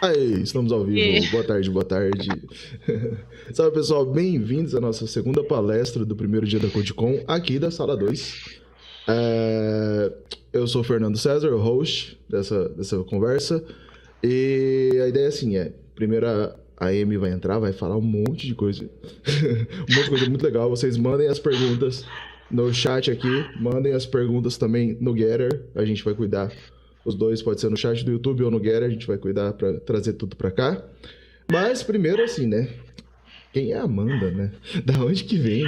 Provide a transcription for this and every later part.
Aí, estamos ao E vivo. Boa tarde, boa tarde. Salve pessoal, bem-vindos à nossa segunda palestra do primeiro dia da CodeCon, aqui da sala 2. É, Eu sou o Fernando César, o host dessa conversa. E a ideia assim primeiro a Amy vai entrar, vai falar um monte de coisa. Um monte de coisa muito legal. Vocês mandem as perguntas no chat aqui, mandem as perguntas também no Getter, a gente vai cuidar. Os dois, pode ser no chat do YouTube ou no Getter, a gente vai cuidar para trazer tudo para cá. Mas primeiro assim, né? Quem é a Amanda, né? Da onde que vem?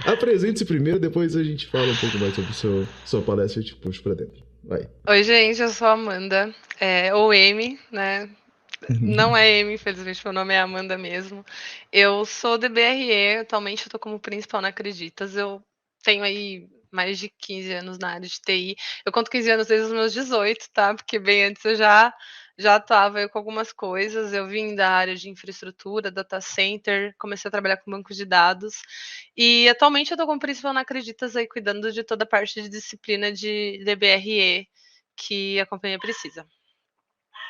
Apresente-se primeiro, depois a gente fala um pouco mais sobre sua palestra e te puxo pra dentro. Vai. Oi, gente, eu sou a Amanda, ou Amy, né? Não é Amy, infelizmente, meu nome é Amanda mesmo. Eu sou DBRE, atualmente eu tô como principal na Acreditas. Eu tenho aí mais de 15 anos na área de TI. Eu conto 15 anos desde os meus 18, tá? Porque bem antes eu já atuava aí com algumas coisas. Eu vim da área de infraestrutura, data center, comecei a trabalhar com banco de dados. E atualmente eu tô como principal na Acreditas aí cuidando de toda a parte de disciplina de DBRE que a companhia precisa.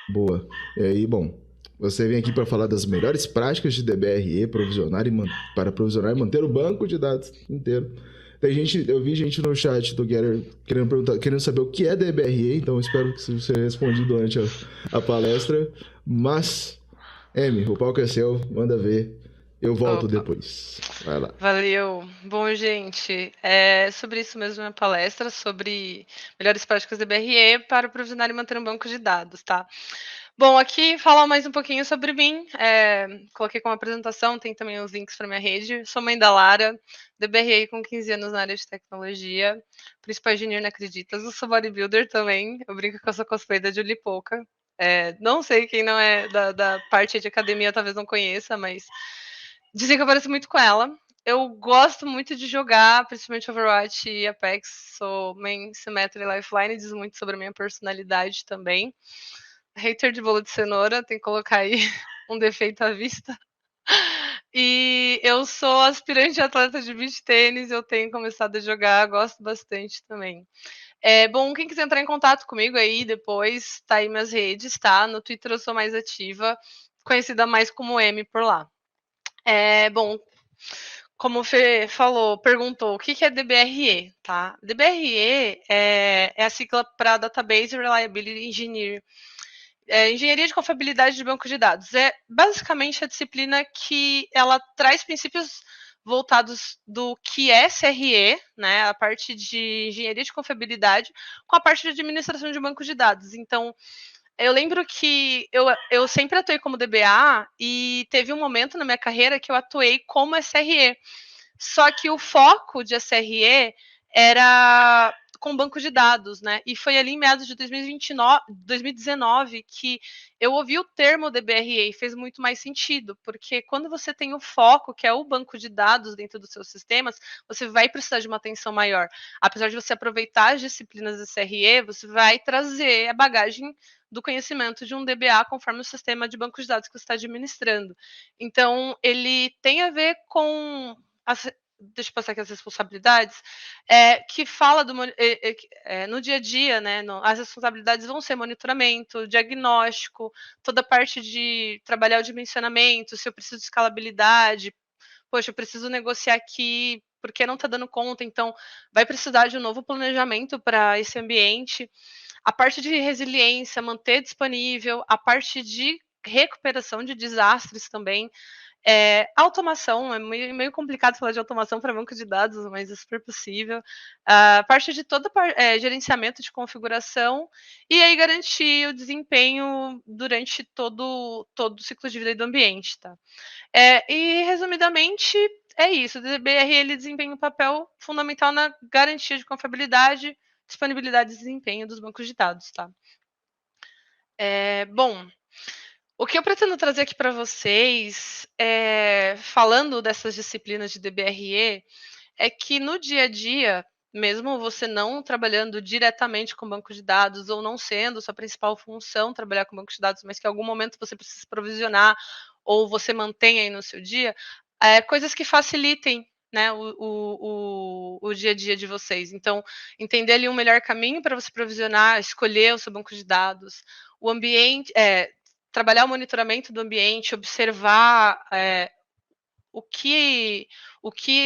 Boa. E aí, bom, você vem aqui para falar das melhores práticas de DBRE para provisionar e manter o banco de dados inteiro. Tem gente, eu vi gente no chat do Getter querendo saber o que é DBRE, então espero que isso seja respondido durante a palestra. Mas, Amy, o palco é seu, manda ver. Eu volto Opa. depois. Vai lá. Valeu. Bom, gente, é sobre isso mesmo a palestra, sobre melhores práticas de BRE para provisionar e manter um banco de dados, tá? Bom, aqui falar mais um pouquinho sobre mim. Coloquei como apresentação, tem também os links para minha rede. Sou mãe da Lara, DBRE com 15 anos na área de tecnologia, principal engenheiro na Acreditas. Eu sou bodybuilder também, eu brinco que eu sou cosplay da Julie Pouca. Não sei quem não é da parte de academia, talvez não conheça, mas dizem que eu pareço muito com ela. Eu gosto muito de jogar, principalmente Overwatch e Apex. Sou main Symmetry e Lifeline, diz muito sobre a minha personalidade também. Hater de bolo de cenoura, tem que colocar aí um defeito à vista. E eu sou aspirante atleta de beach tênis, eu tenho começado a jogar, gosto bastante também. Bom, quem quiser entrar em contato comigo aí depois, tá aí minhas redes, tá? No Twitter eu sou mais ativa, conhecida mais como M por lá. Bom, como o Fê falou, perguntou o que é DBRE, tá? DBRE é a sigla para Database Reliability Engineer. Engenharia de confiabilidade de banco de dados. É basicamente a disciplina que ela traz princípios voltados do que é CRE, né, a parte de engenharia de confiabilidade, com a parte de administração de banco de dados. Então, eu lembro que eu sempre atuei como DBA e teve um momento na minha carreira que eu atuei como SRE. Só que o foco de SRE era com banco de dados, né? E foi ali em meados de 2019 que eu ouvi o termo DBRE e fez muito mais sentido, porque quando você tem o foco, que é o banco de dados dentro dos seus sistemas, você vai precisar de uma atenção maior. Apesar de você aproveitar as disciplinas SRE, você vai trazer a bagagem do conhecimento de um DBA conforme o sistema de banco de dados que você está administrando. Então, ele tem a ver com as, deixa eu passar aqui as responsabilidades, que fala no dia a dia, né? As responsabilidades vão ser monitoramento, diagnóstico, toda a parte de trabalhar o dimensionamento, se eu preciso de escalabilidade, poxa, eu preciso negociar aqui porque não está dando conta, então vai precisar de um novo planejamento para esse ambiente. A parte de resiliência, manter disponível, a parte de recuperação de desastres também. Automação, é meio complicado falar de automação para banco de dados, mas é super possível. A parte de todo gerenciamento de configuração e aí garantir o desempenho durante todo o ciclo de vida do ambiente, tá? E resumidamente é isso. O DBR ele desempenha um papel fundamental na garantia de confiabilidade, disponibilidade e desempenho dos bancos de dados, tá? Bom, o que eu pretendo trazer aqui para vocês, falando dessas disciplinas de DBRE, é que no dia a dia, mesmo você não trabalhando diretamente com banco de dados ou não sendo sua principal função trabalhar com banco de dados, mas que em algum momento você precisa provisionar ou você mantém aí no seu dia, coisas que facilitem, né, o dia a dia de vocês. Então, entender ali um melhor caminho para você provisionar, escolher o seu banco de dados, o ambiente, trabalhar o monitoramento do ambiente, observar o que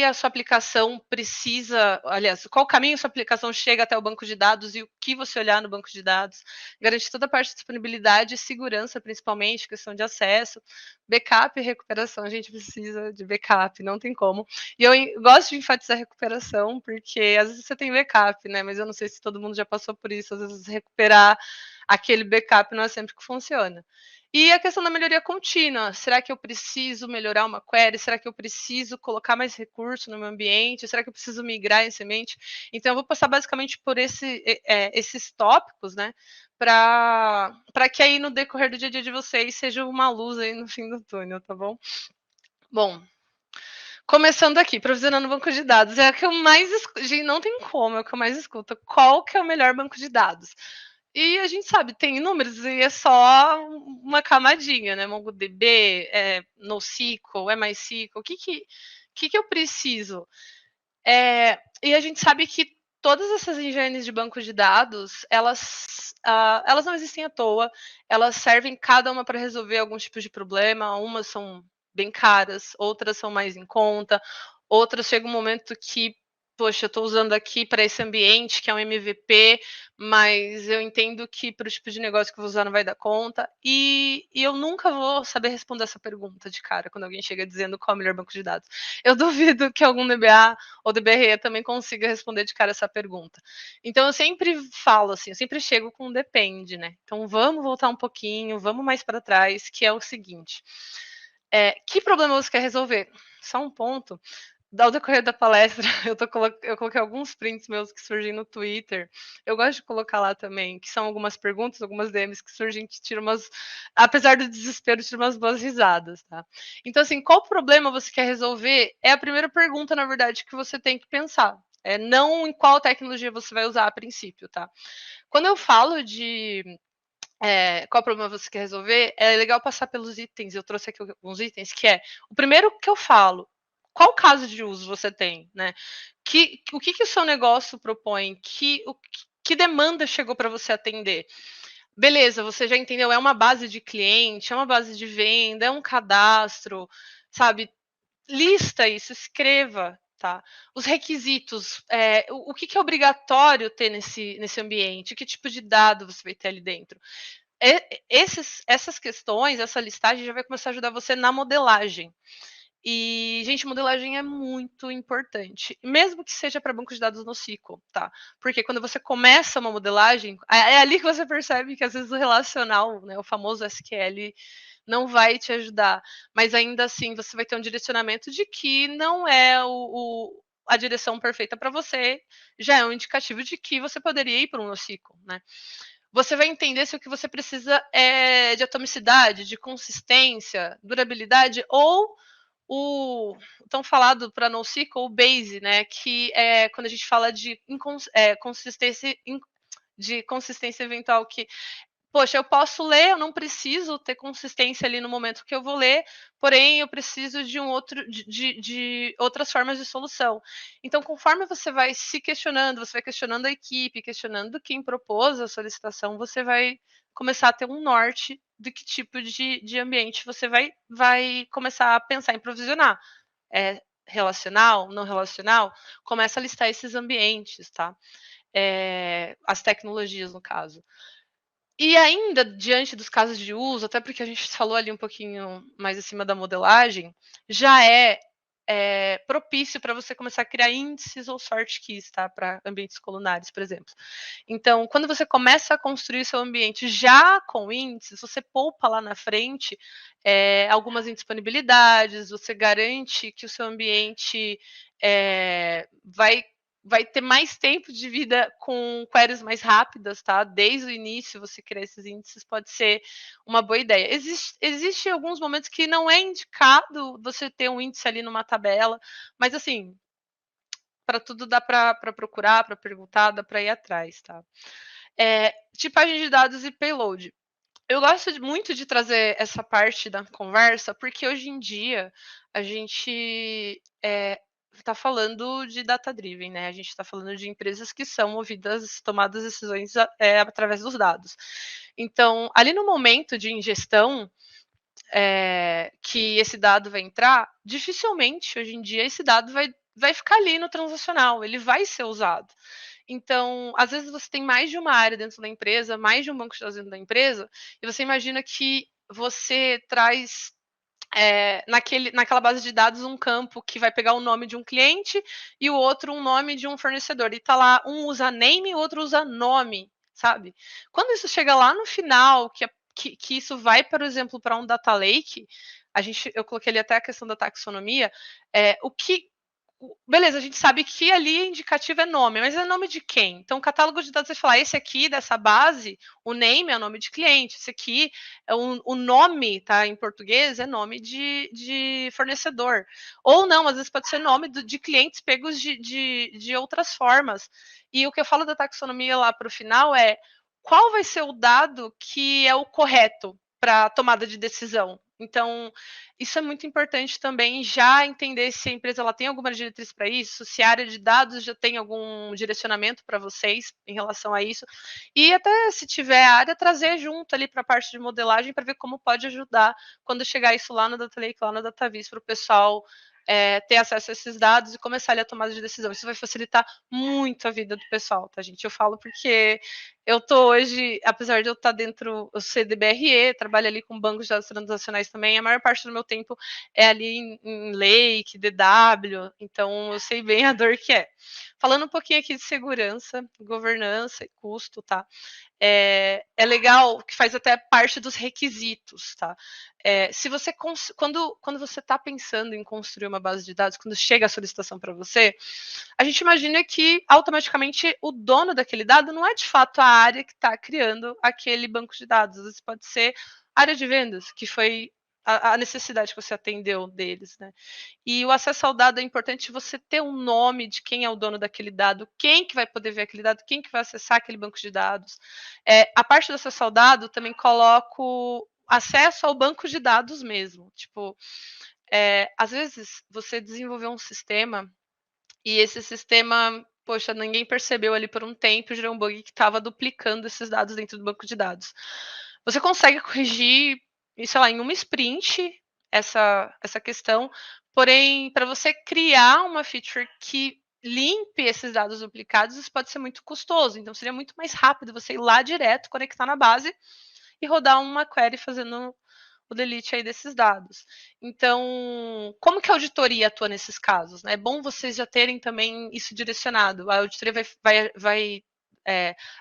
a sua aplicação precisa, aliás, qual caminho a sua aplicação chega até o banco de dados e o que você olhar no banco de dados, garantir toda a parte de disponibilidade e segurança, principalmente, questão de acesso, backup e recuperação, a gente precisa de backup, não tem como. E eu gosto de enfatizar recuperação, porque às vezes você tem backup, né, mas eu não sei se todo mundo já passou por isso, às vezes recuperar aquele backup não é sempre que funciona. E a questão da melhoria contínua, será que eu preciso melhorar uma query? Será que eu preciso colocar mais recurso no meu ambiente? Será que eu preciso migrar esse ambiente? Então, eu vou passar basicamente por esses tópicos, né? Para que aí no decorrer do dia a dia de vocês seja uma luz aí no fim do túnel, tá bom? Bom, começando aqui, provisionando banco de dados, é a que eu mais gente, não tem como, é o que eu mais escuto. Qual que é o melhor banco de dados? E a gente sabe, tem inúmeros e é só uma camadinha, né? MongoDB, NoSQL, MySQL, o que eu preciso? E a gente sabe que todas essas engines de banco de dados, elas não existem à toa, elas servem cada uma para resolver algum tipo de problema, umas são bem caras, outras são mais em conta, outras chega um momento que, poxa, eu estou usando aqui para esse ambiente que é um MVP, mas eu entendo que para o tipo de negócio que eu vou usar não vai dar conta, e eu nunca vou saber responder essa pergunta de cara, quando alguém chega dizendo qual é o melhor banco de dados. Eu duvido que algum DBA ou DBRE também consiga responder de cara essa pergunta. Então eu sempre falo assim, eu sempre chego com depende, né? Então vamos voltar um pouquinho, vamos mais para trás, que é o seguinte. Que problema você quer resolver? Só um ponto. Ao decorrer da palestra, eu coloquei alguns prints meus que surgem no Twitter. Eu gosto de colocar lá também, que são algumas perguntas, algumas DMs que surgem, que tiram umas. Apesar do desespero, tiram umas boas risadas, tá? Então, assim, qual problema você quer resolver? É a primeira pergunta, na verdade, que você tem que pensar. Não em qual tecnologia você vai usar a princípio, tá? Quando eu falo de qual problema você quer resolver, é legal passar pelos itens. Eu trouxe aqui alguns itens, que é o primeiro que eu falo. Qual caso de uso você tem, né? O que o seu negócio propõe? Que demanda chegou para você atender? Beleza, você já entendeu, é uma base de cliente, é uma base de venda, é um cadastro, sabe? Lista isso, escreva, tá? Os requisitos, o que é obrigatório ter nesse ambiente, que tipo de dado você vai ter ali dentro. Essas questões, essa listagem já vai começar a ajudar você na modelagem. E, gente, modelagem é muito importante, mesmo que seja para banco de dados no SQL, tá? Porque quando você começa uma modelagem, é ali que você percebe que às vezes o relacional, né, o famoso SQL, não vai te ajudar. Mas ainda assim, você vai ter um direcionamento de que não é a direção perfeita para você, já é um indicativo de que você poderia ir para um NoSQL, né? Você vai entender se o que você precisa é de atomicidade, de consistência, durabilidade ou o tão falado para NoSQL, o Base, né? Que é quando a gente fala de consistência eventual, que poxa, eu posso ler, eu não preciso ter consistência ali no momento que eu vou ler, porém eu preciso de de outras formas de solução. Então, conforme você vai se questionando, você vai questionando a equipe, questionando quem propôs a solicitação, você vai começar a ter um norte de que tipo de ambiente você vai começar a pensar em provisionar. É relacional, não relacional? Começa a listar esses ambientes, tá? As tecnologias, no caso. E ainda, diante dos casos de uso, até porque a gente falou ali um pouquinho mais acima da modelagem, já é propício para você começar a criar índices ou sort keys, tá? Para ambientes colunares, por exemplo. Então, quando você começa a construir seu ambiente já com índices, você poupa lá na frente algumas indisponibilidades, você garante que o seu ambiente vai ter mais tempo de vida com queries mais rápidas, tá? Desde o início, você criar esses índices pode ser uma boa ideia. Existe alguns momentos que não é indicado você ter um índice ali numa tabela, mas assim, para tudo dá para procurar, para perguntar, dá para ir atrás, tá? Tipagem de dados e payload. Eu gosto muito de trazer essa parte da conversa, porque hoje em dia a gente está falando de data-driven, né? A gente está falando de empresas que são movidas, tomadas decisões através dos dados. Então, ali no momento de ingestão, que esse dado vai entrar, dificilmente hoje em dia esse dado vai ficar ali no transacional, ele vai ser usado. Então, às vezes você tem mais de uma área dentro da empresa, mais de um banco de dados dentro da empresa, e você imagina que você traz naquela base de dados um campo que vai pegar o nome de um cliente e o outro um nome de um fornecedor. E tá lá, um usa name e o outro usa nome, sabe? Quando isso chega lá no final, que isso vai, por exemplo, para um data lake, eu coloquei ali até a questão da taxonomia, o que beleza, a gente sabe que ali indicativo é nome, mas é nome de quem? Então, o catálogo de dados vai falar, esse aqui, dessa base, o name é o nome de cliente, esse aqui, o nome, tá, em português, é nome de fornecedor. Ou não, às vezes pode ser nome de clientes pegos de outras formas. E o que eu falo da taxonomia lá para o final é, qual vai ser o dado que é o correto para tomada de decisão? Então, isso é muito importante também, já entender se a empresa ela tem alguma diretriz para isso, se a área de dados já tem algum direcionamento para vocês em relação a isso, e até se tiver área, trazer junto ali para a parte de modelagem para ver como pode ajudar quando chegar isso lá no Data Lake, lá no DataVis, para o pessoal ter acesso a esses dados e começar ali a tomada de decisão. Isso vai facilitar muito a vida do pessoal, tá, gente? Eu falo porque eu tô hoje, apesar de eu estar dentro, eu ser DBRE, trabalho ali com bancos de dados transacionais também, a maior parte do meu tempo é ali em Lake, DW, então eu sei bem a dor que é. Falando um pouquinho aqui de segurança, governança e custo, tá? É legal que faz até parte dos requisitos, tá? Se você quando você está pensando em construir uma base de dados, quando chega a solicitação para você, a gente imagina que automaticamente o dono daquele dado não é de fato a área que está criando aquele banco de dados. Às vezes pode ser a área de vendas, que foi a necessidade que você atendeu deles, né? E o acesso ao dado é importante você ter um nome de quem é o dono daquele dado, quem que vai poder ver aquele dado, quem que vai acessar aquele banco de dados. A parte do acesso ao dado também coloco acesso ao banco de dados mesmo. Tipo, às vezes você desenvolveu um sistema e esse sistema, poxa, ninguém percebeu ali por um tempo, gerou um bug que estava duplicando esses dados dentro do banco de dados. Você consegue corrigir, sei lá, em uma sprint essa questão, porém, para você criar uma feature que limpe esses dados duplicados, isso pode ser muito custoso. Então, seria muito mais rápido você ir lá direto, conectar na base e rodar uma query fazendo o delete aí desses dados. Então, como que a auditoria atua nesses casos? Né? É bom vocês já terem também isso direcionado. A auditoria vai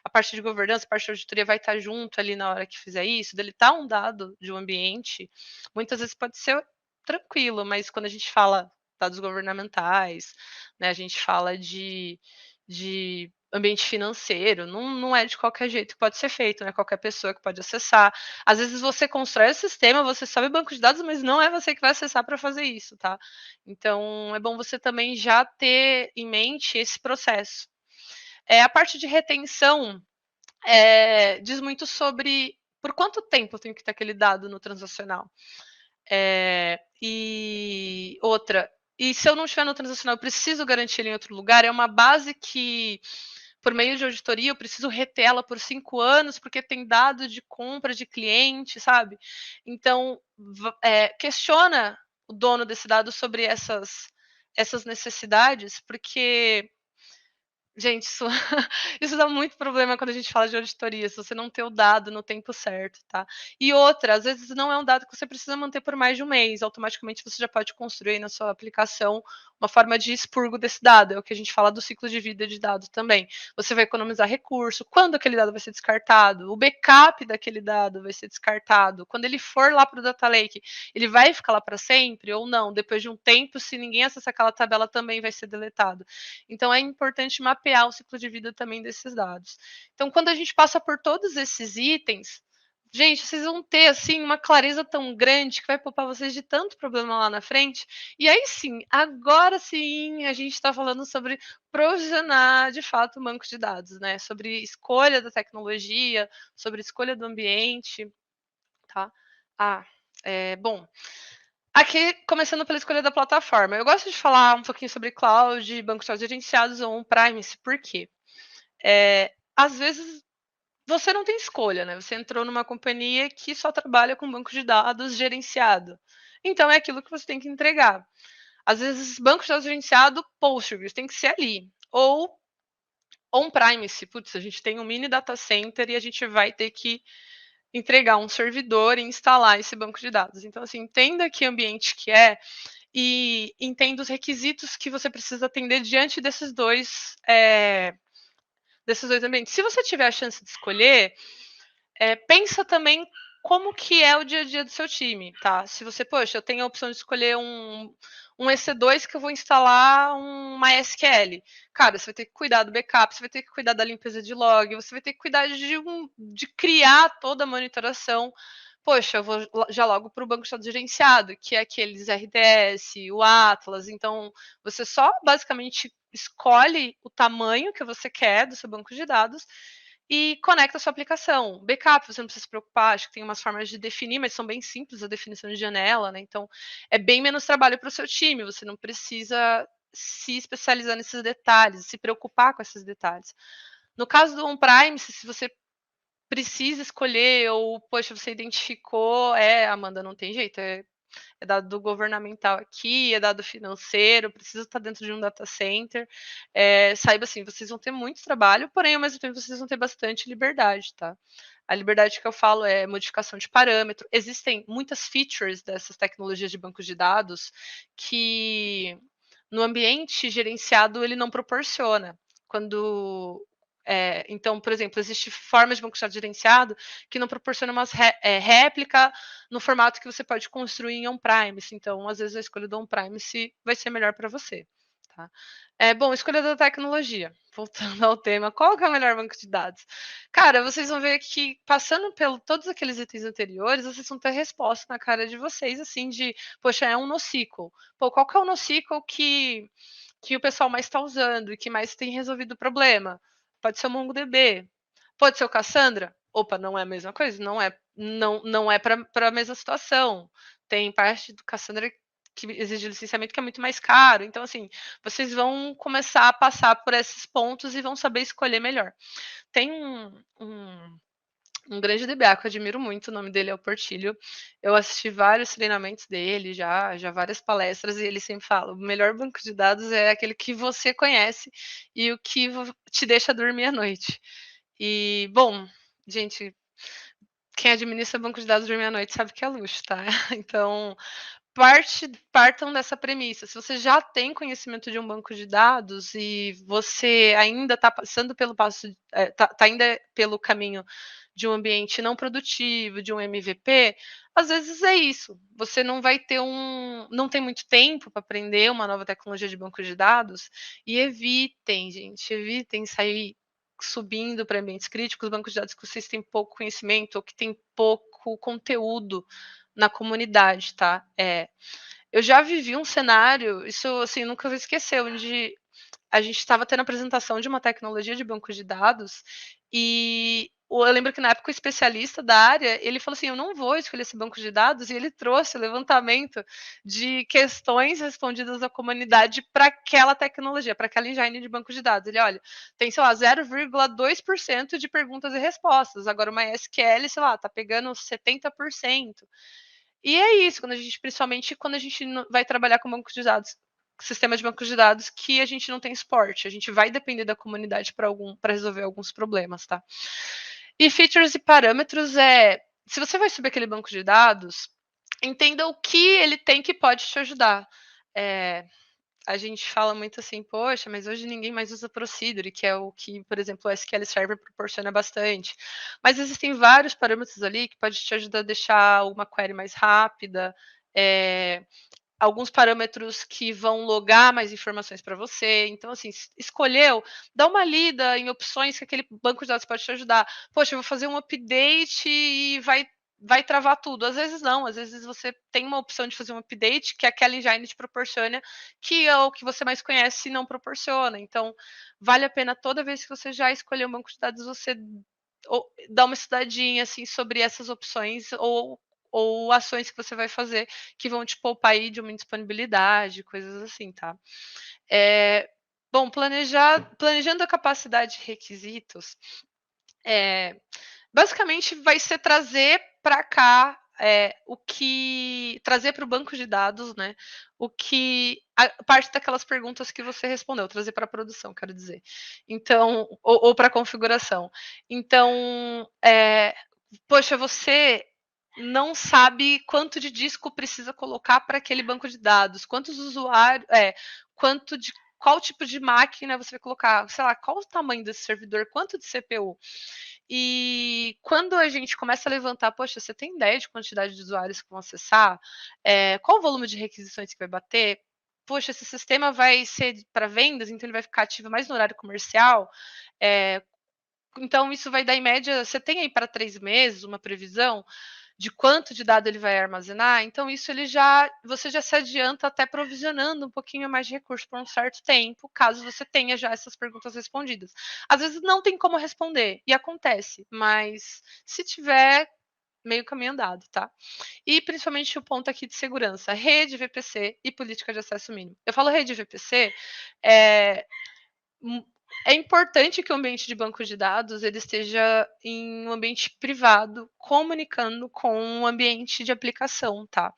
a parte de governança, a parte de auditoria vai estar junto ali na hora que fizer isso, deletar um dado de um ambiente, muitas vezes pode ser tranquilo, mas quando a gente fala dados governamentais, né, a gente fala de ambiente financeiro, não é de qualquer jeito que pode ser feito, né? Qualquer pessoa que pode acessar. Às vezes você constrói o sistema, você sabe o banco de dados, mas não é você que vai acessar para fazer isso, tá? Então é bom você também já ter em mente esse processo. A parte de retenção diz muito sobre por quanto tempo eu tenho que ter aquele dado no transacional. E outra, e se eu não estiver no transacional, eu preciso garantir ele em outro lugar, é uma base que, por meio de auditoria, eu preciso retê-la por 5 anos, porque tem dado de compra de cliente, sabe? Então, questiona o dono desse dado sobre essas necessidades, porque gente, isso, isso dá muito problema quando a gente fala de auditoria, se você não ter o dado no tempo certo, tá? E outra, às vezes não é um dado que você precisa manter por mais de um mês, automaticamente você já pode construir na sua aplicação uma forma de expurgo desse dado, é o que a gente fala do ciclo de vida de dados também. Você vai economizar recurso, quando aquele dado vai ser descartado, o backup daquele dado vai ser descartado, quando ele for lá para o Data Lake, ele vai ficar lá para sempre ou não? Depois de um tempo, se ninguém acessar aquela tabela, também vai ser deletado. Então, é importante mapear o ciclo de vida também desses dados. Então, quando a gente passa por todos esses itens, gente, vocês vão ter assim uma clareza tão grande que vai poupar vocês de tanto problema lá na frente. E aí sim, agora sim, a gente está falando sobre provisionar de fato o banco de dados, né? Sobre escolha da tecnologia, sobre escolha do ambiente, tá? Bom. Aqui, começando pela escolha da plataforma. Eu gosto de falar um pouquinho sobre cloud, bancos de dados gerenciados ou on-premise, por quê? Às vezes você não tem escolha, né? Você entrou numa companhia que só trabalha com banco de dados gerenciado. Então é aquilo que você tem que entregar. Às vezes, banco de dados gerenciado, Postgres, tem que ser ali. Ou on-premise, putz, a gente tem um mini data center e a gente vai ter que entregar um servidor e instalar esse banco de dados. Então, assim, entenda que ambiente que é e entenda os requisitos que você precisa atender diante desses dois ambientes. Se você tiver a chance de escolher, pensa também como que é o dia a dia do seu time, tá? Se você, poxa, eu tenho a opção de escolher um EC2 que eu vou instalar um MySQL. Cara, você vai ter que cuidar do backup, você vai ter que cuidar da limpeza de log, você vai ter que cuidar de criar toda a monitoração. Poxa, eu vou já logo para o banco de dados gerenciado, que é aqueles RDS, o Atlas. Então, você só basicamente escolhe o tamanho que você quer do seu banco de dados e conecta a sua aplicação. Backup, você não precisa se preocupar, acho que tem umas formas de definir, mas são bem simples a definição de janela, né? Então, é bem menos trabalho para o seu time, você não precisa se especializar nesses detalhes, se preocupar com esses detalhes. No caso do on-prime, se você precisa escolher ou, poxa, você identificou, Amanda, não tem jeito, é dado governamental aqui, é dado financeiro, precisa estar dentro de um data center. Saiba assim, vocês vão ter muito trabalho, porém, ao mesmo tempo, vocês vão ter bastante liberdade, tá? A liberdade que eu falo é modificação de parâmetro. Existem muitas features dessas tecnologias de bancos de dados que no ambiente gerenciado ele não proporciona. Quando então, por exemplo, existe formas de banco de dados gerenciado que não proporcionam uma réplica no formato que você pode construir em on-premise. Então, às vezes, a escolha do on-premise vai ser melhor para você. Tá? Bom, escolha da tecnologia. Voltando ao tema, qual que é o melhor banco de dados? Cara, vocês vão ver que, passando por todos aqueles itens anteriores, vocês vão ter resposta na cara de vocês, assim, de, poxa, é um NoSQL. Pô, qual que é o NoSQL que o pessoal mais está usando e que mais tem resolvido o problema? Pode ser o MongoDB, pode ser o Cassandra. Opa, não é a mesma coisa, não é para a mesma situação. Tem parte do Cassandra que exige licenciamento que é muito mais caro. Então, assim, vocês vão começar a passar por esses pontos e vão saber escolher melhor. Tem um grande DBA que eu admiro muito, o nome dele é o Portilho. Eu assisti vários treinamentos dele, já várias palestras, e ele sempre fala: o melhor banco de dados é aquele que você conhece e o que te deixa dormir à noite. E, bom, gente, quem administra banco de dados dormir à noite sabe que é luxo, tá? Então, partam dessa premissa. Se você já tem conhecimento de um banco de dados e você ainda está passando pelo tá ainda pelo caminho de um ambiente não produtivo, de um MVP, às vezes é isso. Você não vai ter não tem muito tempo para aprender uma nova tecnologia de banco de dados e evitem, gente, evitem sair subindo para ambientes críticos, bancos de dados que vocês têm pouco conhecimento ou que têm pouco conteúdo na comunidade, tá? Eu já vivi um cenário, isso assim, nunca vou esquecer, onde a gente estava tendo a apresentação de uma tecnologia de banco de dados e eu lembro que na época o especialista da área, ele falou assim, eu não vou escolher esse banco de dados, e ele trouxe o levantamento de questões respondidas da comunidade para aquela tecnologia, para aquela engine de banco de dados. Ele, olha, tem, sei lá, 0,2% de perguntas e respostas, agora uma SQL, sei lá, tá pegando 70%. E é isso, principalmente quando a gente vai trabalhar com banco de dados, sistema de bancos de dados que a gente não tem suporte. A gente vai depender da comunidade para resolver alguns problemas, tá? E features e parâmetros se você vai subir aquele banco de dados, entenda o que ele tem que pode te ajudar. A gente fala muito assim, poxa, mas hoje ninguém mais usa Procedure, que é o que, por exemplo, o SQL Server proporciona bastante. Mas existem vários parâmetros ali que pode te ajudar a deixar uma query mais rápida, alguns parâmetros que vão logar mais informações para você. Então, assim, escolheu, dá uma lida em opções que aquele banco de dados pode te ajudar. Poxa, eu vou fazer um update e vai travar tudo. Às vezes não, às vezes você tem uma opção de fazer um update que aquela engine te proporciona, que é o que você mais conhece e não proporciona. Então, vale a pena toda vez que você já escolher um banco de dados, você dar uma estudadinha assim sobre essas opções ou ou ações que você vai fazer que vão te poupar aí de uma indisponibilidade, coisas assim, tá? Bom, planejando a capacidade de requisitos, basicamente vai ser trazer para cá o que trazer para o banco de dados, né? O que parte daquelas perguntas que você respondeu, trazer para a produção, quero dizer. Então, ou para a configuração. Então, poxa, você não sabe quanto de disco precisa colocar para aquele banco de dados, quantos usuários, qual tipo de máquina você vai colocar, sei lá, qual o tamanho desse servidor, quanto de CPU. E quando a gente começa a levantar, poxa, você tem ideia de quantidade de usuários que vão acessar? Qual o volume de requisições que vai bater? Poxa, esse sistema vai ser para vendas, então ele vai ficar ativo mais no horário comercial. Então, isso vai dar em média. Você tem aí para 3 meses uma previsão de quanto de dado ele vai armazenar? Então, isso você já se adianta até provisionando um pouquinho mais de recurso por um certo tempo, caso você tenha já essas perguntas respondidas. Às vezes não tem como responder, e acontece, mas se tiver, meio caminho andado, tá? E principalmente o ponto aqui de segurança, rede VPC e política de acesso mínimo. Eu falo rede VPC, é importante que o ambiente de banco de dados ele esteja em um ambiente privado, comunicando com o ambiente de aplicação, tá?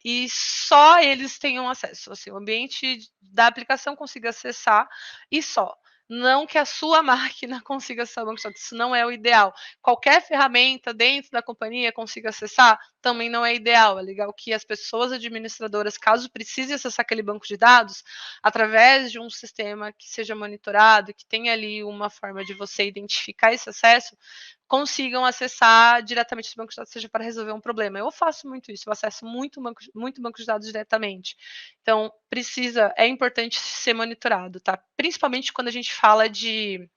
E só eles tenham acesso, assim, o ambiente da aplicação consiga acessar e só. Não que a sua máquina consiga acessar o banco de dados, isso não é o ideal. Qualquer ferramenta dentro da companhia consiga acessar, também não é ideal. É legal que as pessoas administradoras, caso precise acessar aquele banco de dados, através de um sistema que seja monitorado, que tenha ali uma forma de você identificar esse acesso, consigam acessar diretamente os bancos de dados, seja para resolver um problema. Eu faço muito isso, eu acesso muito banco de dados diretamente. Então, é importante ser monitorado, tá? Principalmente quando a gente fala de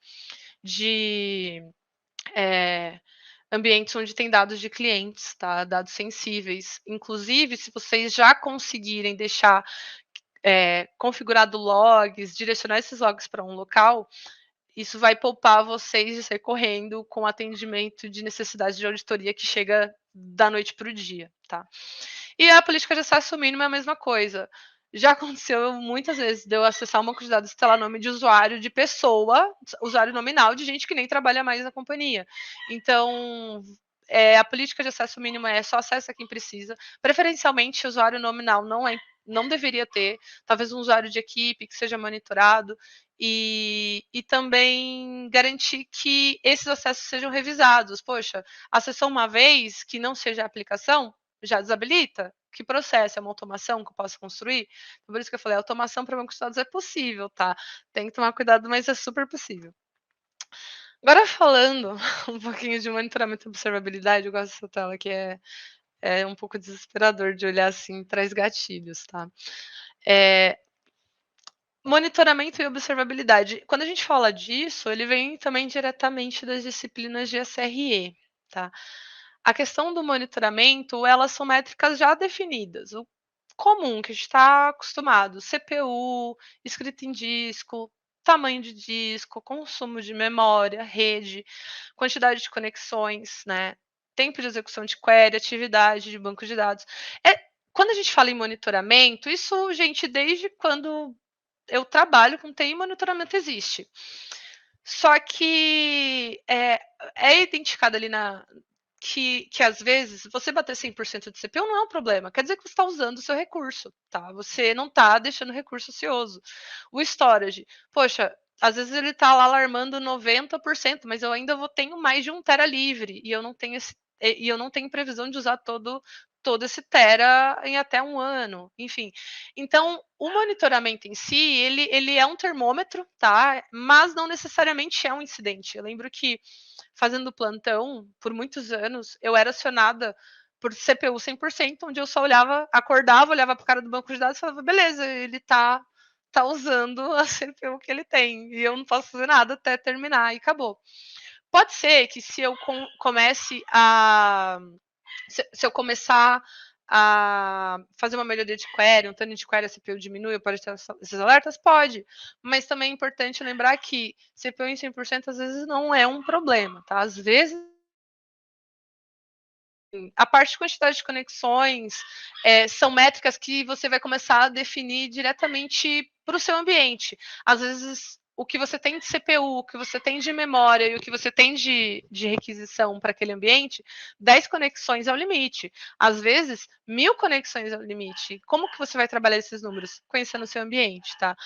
ambientes onde tem dados de clientes, tá? Dados sensíveis. Inclusive, se vocês já conseguirem deixar configurado logs, direcionar esses logs para um local, isso vai poupar vocês de sair correndo com atendimento de necessidade de auditoria que chega da noite para o dia, tá? E a política de acesso mínimo é a mesma coisa. Já aconteceu muitas vezes de eu acessar um banco de dados e ter lá nome de usuário de pessoa, usuário nominal de gente que nem trabalha mais na companhia. Então, a política de acesso mínimo é só acesso a quem precisa. Preferencialmente, usuário nominal não deveria ter. Talvez um usuário de equipe que seja monitorado. E também garantir que esses acessos sejam revisados. Poxa, acessou uma vez que não seja a aplicação, já desabilita? Que processo? É uma automação que eu posso construir? Por isso que eu falei, automação para bancos de dados é possível, tá? Tem que tomar cuidado, mas é super possível. Agora falando um pouquinho de monitoramento e observabilidade, eu gosto dessa tela que é um pouco desesperador de olhar assim, traz gatilhos, tá? Monitoramento e observabilidade. Quando a gente fala disso, ele vem também diretamente das disciplinas de SRE, tá? A questão do monitoramento, elas são métricas já definidas. O comum que a gente está acostumado, CPU, escrita em disco, tamanho de disco, consumo de memória, rede, quantidade de conexões, né? Tempo de execução de query, atividade de banco de dados. Quando a gente fala em monitoramento, isso, gente, desde quando eu trabalho com TI, monitoramento existe. Só que é identificado ali que às vezes você bater 100% de CPU não é um problema. Quer dizer que você está usando o seu recurso, tá? Você não está deixando o recurso ocioso. O storage, poxa, às vezes ele está lá alarmando 90%, mas eu ainda tenho mais de 1 tera livre e eu não tenho previsão de usar todo esse tera em até 1 ano, enfim. Então, o monitoramento em si, ele é um termômetro, tá? Mas não necessariamente é um incidente. Eu lembro que, fazendo plantão, por muitos anos, eu era acionada por CPU 100%, onde eu só acordava, olhava para o cara do banco de dados e falava, beleza, ele tá usando a CPU que ele tem, e eu não posso fazer nada até terminar, e acabou. Pode ser que se eu comece a se eu começar a fazer uma melhoria de query, um tanto de query, a CPU diminui, eu pode ter esses alertas? Pode. Mas também é importante lembrar que CPU em 100% às vezes não é um problema, tá? Às vezes a parte de quantidade de conexões são métricas que você vai começar a definir diretamente para o seu ambiente. Às vezes, o que você tem de CPU, o que você tem de memória e o que você tem de requisição para aquele ambiente, 10 conexões é o limite. Às vezes, 1000 conexões é o limite. Como que você vai trabalhar esses números? Conhecendo o seu ambiente, tá?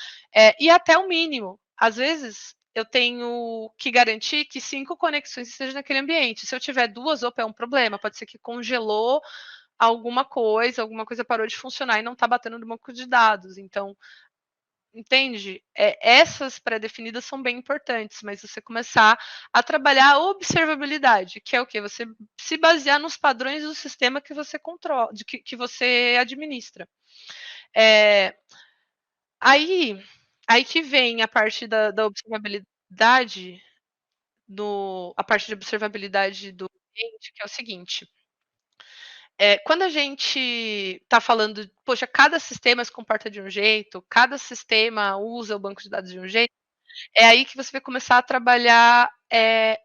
E até o mínimo. Às vezes, eu tenho que garantir que 5 conexões estejam naquele ambiente. Se eu tiver 2, opa, é um problema. Pode ser que congelou alguma coisa parou de funcionar e não está batendo no banco de dados. Então, entende? Essas pré-definidas são bem importantes, mas você começar a trabalhar a observabilidade, que é o quê? Você se basear nos padrões do sistema que você controla, que você administra. Aí que vem a parte da observabilidade, a parte de observabilidade do ambiente, que é o seguinte. Quando a gente está falando, poxa, cada sistema se comporta de um jeito, cada sistema usa o banco de dados de um jeito, é aí que você vai começar a trabalhar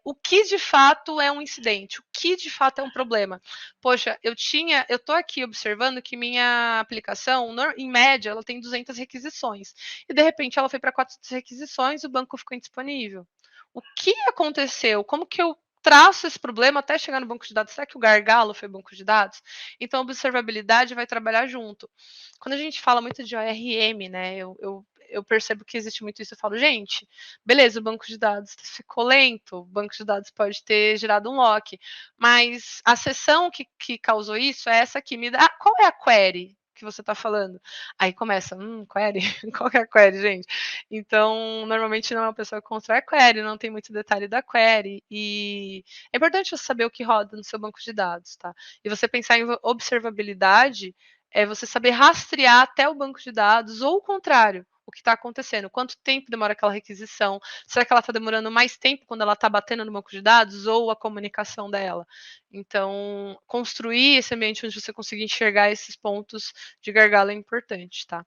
o que de fato é um incidente, o que de fato é um problema. Poxa, eu estou aqui observando que minha aplicação, em média, ela tem 200 requisições, e de repente ela foi para 400 requisições, e o banco ficou indisponível. O que aconteceu? Como que eu traço esse problema até chegar no banco de dados? Será que o gargalo foi o banco de dados? Então, a observabilidade vai trabalhar junto. Quando a gente fala muito de ORM, né, eu percebo que existe muito isso. Eu falo, gente, beleza, o banco de dados ficou lento, o banco de dados pode ter gerado um lock, mas a sessão que causou isso é essa aqui. Me dá, qual é a query que você está falando? Aí começa, query? Qual que é a query, gente? Então, normalmente não é uma pessoa que constrói query, não tem muito detalhe da query, e é importante você saber o que roda no seu banco de dados, tá? E você pensar em observabilidade é você saber rastrear até o banco de dados, ou o contrário, o que está acontecendo, quanto tempo demora aquela requisição, será que ela está demorando mais tempo quando ela está batendo no banco de dados, ou a comunicação dela? Então, construir esse ambiente onde você conseguir enxergar esses pontos de gargalo é importante, tá?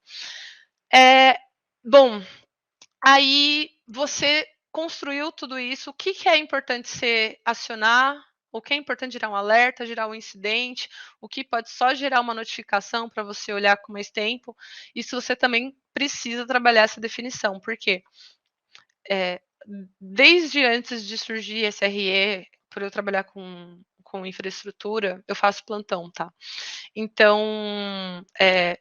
Bom, aí você construiu tudo isso, o que é importante você acionar, o que é importante gerar um alerta, gerar um incidente, o que pode só gerar uma notificação para você olhar com mais tempo. Isso você também precisa trabalhar essa definição, porque desde antes de surgir SRE, por eu trabalhar com infraestrutura, eu faço plantão, tá? Então,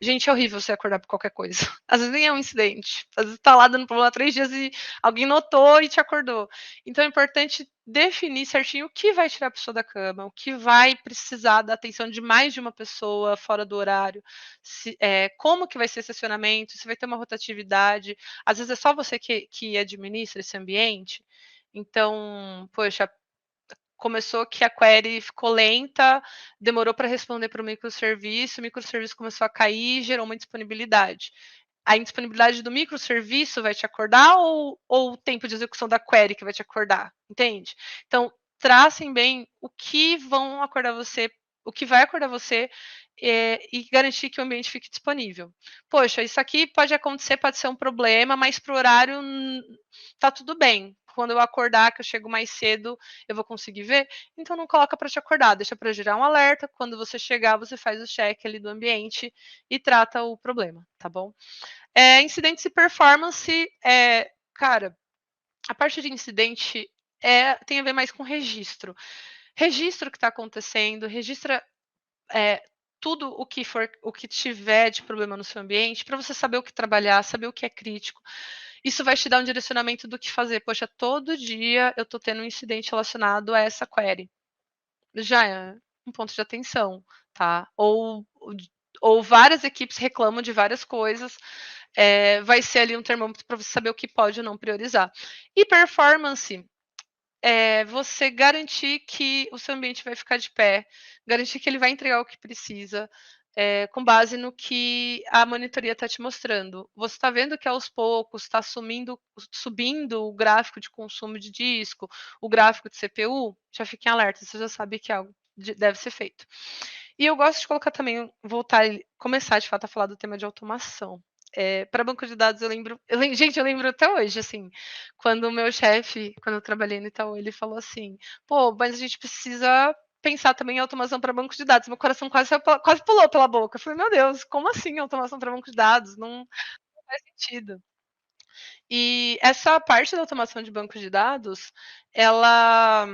gente, é horrível você acordar por qualquer coisa. Às vezes nem é um incidente. Às vezes tá lá dando problema há 3 dias e alguém notou e te acordou. Então é importante definir certinho o que vai tirar a pessoa da cama, o que vai precisar da atenção de mais de uma pessoa fora do horário, como que vai ser esse acionamento, se vai ter uma rotatividade. Às vezes é só você que administra esse ambiente. Então, poxa, começou que a query ficou lenta, demorou para responder para o microserviço começou a cair, gerou uma indisponibilidade. A indisponibilidade do microserviço vai te acordar, ou o tempo de execução da query que vai te acordar, entende? Então, tracem bem o que vão acordar você, o que vai acordar você, e garantir que o ambiente fique disponível. Poxa, isso aqui pode acontecer, pode ser um problema, mas para o horário tá tudo bem. Quando eu acordar, que eu chego mais cedo, eu vou conseguir ver. Então não coloca para te acordar, deixa para gerar um alerta. Quando você chegar, você faz o check ali do ambiente e trata o problema, tá bom? Incidentes e performance, cara, a parte de incidente tem a ver mais com registro. Registro o que está acontecendo, registra tudo o que tiver de problema no seu ambiente, para você saber o que trabalhar, saber o que é crítico. Isso vai te dar um direcionamento do que fazer. Poxa, todo dia eu estou tendo um incidente relacionado a essa query. Já é um ponto de atenção, tá? Ou várias equipes reclamam de várias coisas, vai ser ali um termômetro para você saber o que pode ou não priorizar. E performance, você garantir que o seu ambiente vai ficar de pé, garantir que ele vai entregar o que precisa, com base no que a monitoria está te mostrando. Você está vendo que aos poucos está subindo o gráfico de consumo de disco, o gráfico de CPU, já fique em alerta, você já sabe que algo deve ser feito. E eu gosto de colocar também, começar de fato a falar do tema de automação. Para banco de dados, gente, eu lembro até hoje, assim, quando o meu chefe, quando eu trabalhei no Itaú, ele falou assim: pô, mas a gente precisa pensar também em automação para banco de dados. Meu coração quase pulou pela boca. Eu falei, meu Deus, como assim automação para banco de dados? Não faz sentido. E essa parte da automação de banco de dados, ela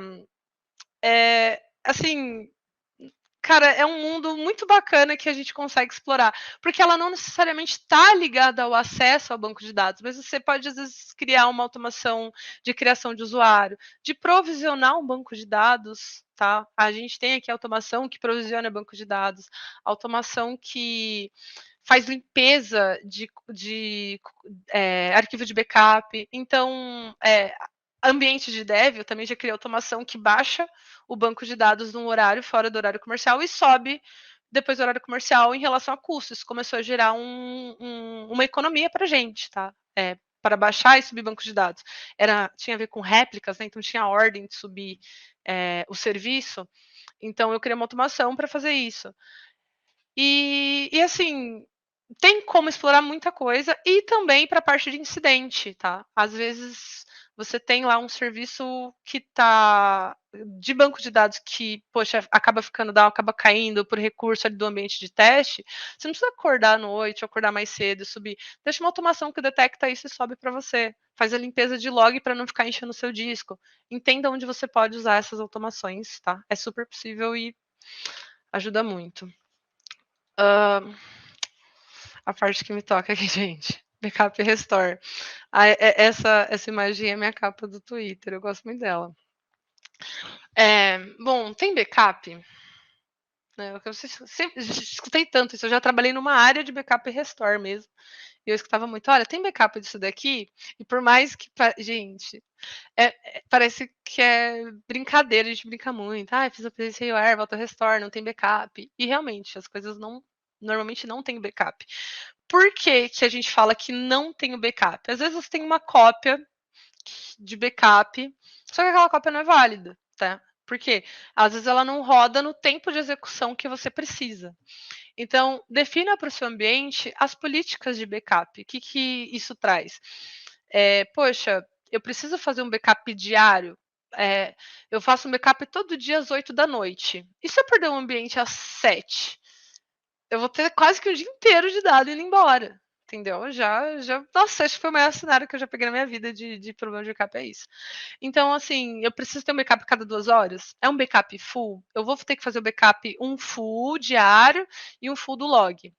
é, assim, cara, é um mundo muito bacana que a gente consegue explorar, porque ela não necessariamente está ligada ao acesso ao banco de dados, mas você pode, às vezes, criar uma automação de criação de usuário, de provisionar um banco de dados, tá? A gente tem aqui a automação que provisiona banco de dados, automação que faz limpeza de arquivo de backup. Então, ambiente de dev, eu também já criei automação que baixa o banco de dados num horário fora do horário comercial e sobe depois do horário comercial em relação a custos. Isso começou a gerar uma economia para a gente, tá? Para baixar e subir banco de dados. Tinha a ver com réplicas, né? Então tinha a ordem de subir o serviço. Então eu criei uma automação para fazer isso. E assim, tem como explorar muita coisa e também para a parte de incidente, tá? Às vezes você tem lá um serviço que tá de banco de dados que, poxa, acaba ficando down, acaba caindo por recurso ali do ambiente de teste. Você não precisa acordar à noite, acordar mais cedo e subir. Deixa uma automação que detecta isso e sobe para você. Faz a limpeza de log para não ficar enchendo o seu disco. Entenda onde você pode usar essas automações, tá? É super possível e ajuda muito. A parte que me toca aqui, gente. Backup e restore. Essa imagem é minha capa do Twitter, eu gosto muito dela. Bom, tem backup? Eu sempre escutei tanto isso, eu já trabalhei numa área de backup e restore mesmo. E eu escutava muito, olha, tem backup disso daqui? E por mais que, gente, parece que é brincadeira, a gente brinca muito. Fiz update RewR, volta restore, não tem backup. E realmente, as coisas normalmente não tem backup. Por que a gente fala que não tem o backup? Às vezes você tem uma cópia de backup, só que aquela cópia não é válida, tá? Por quê? Às vezes ela não roda no tempo de execução que você precisa. Então, defina para o seu ambiente as políticas de backup. O que isso traz? Poxa, eu preciso fazer um backup diário. Eu faço um backup todo dia às 8 da noite. E se eu perder um ambiente às 7? Eu vou ter quase que o dia inteiro de dado indo embora. Entendeu? Nossa, acho que foi o maior cenário que eu já peguei na minha vida de problema de backup, é isso. Então, assim, eu preciso ter um backup cada 2 horas? É um backup full? Eu vou ter que fazer o backup um full diário e um full do log.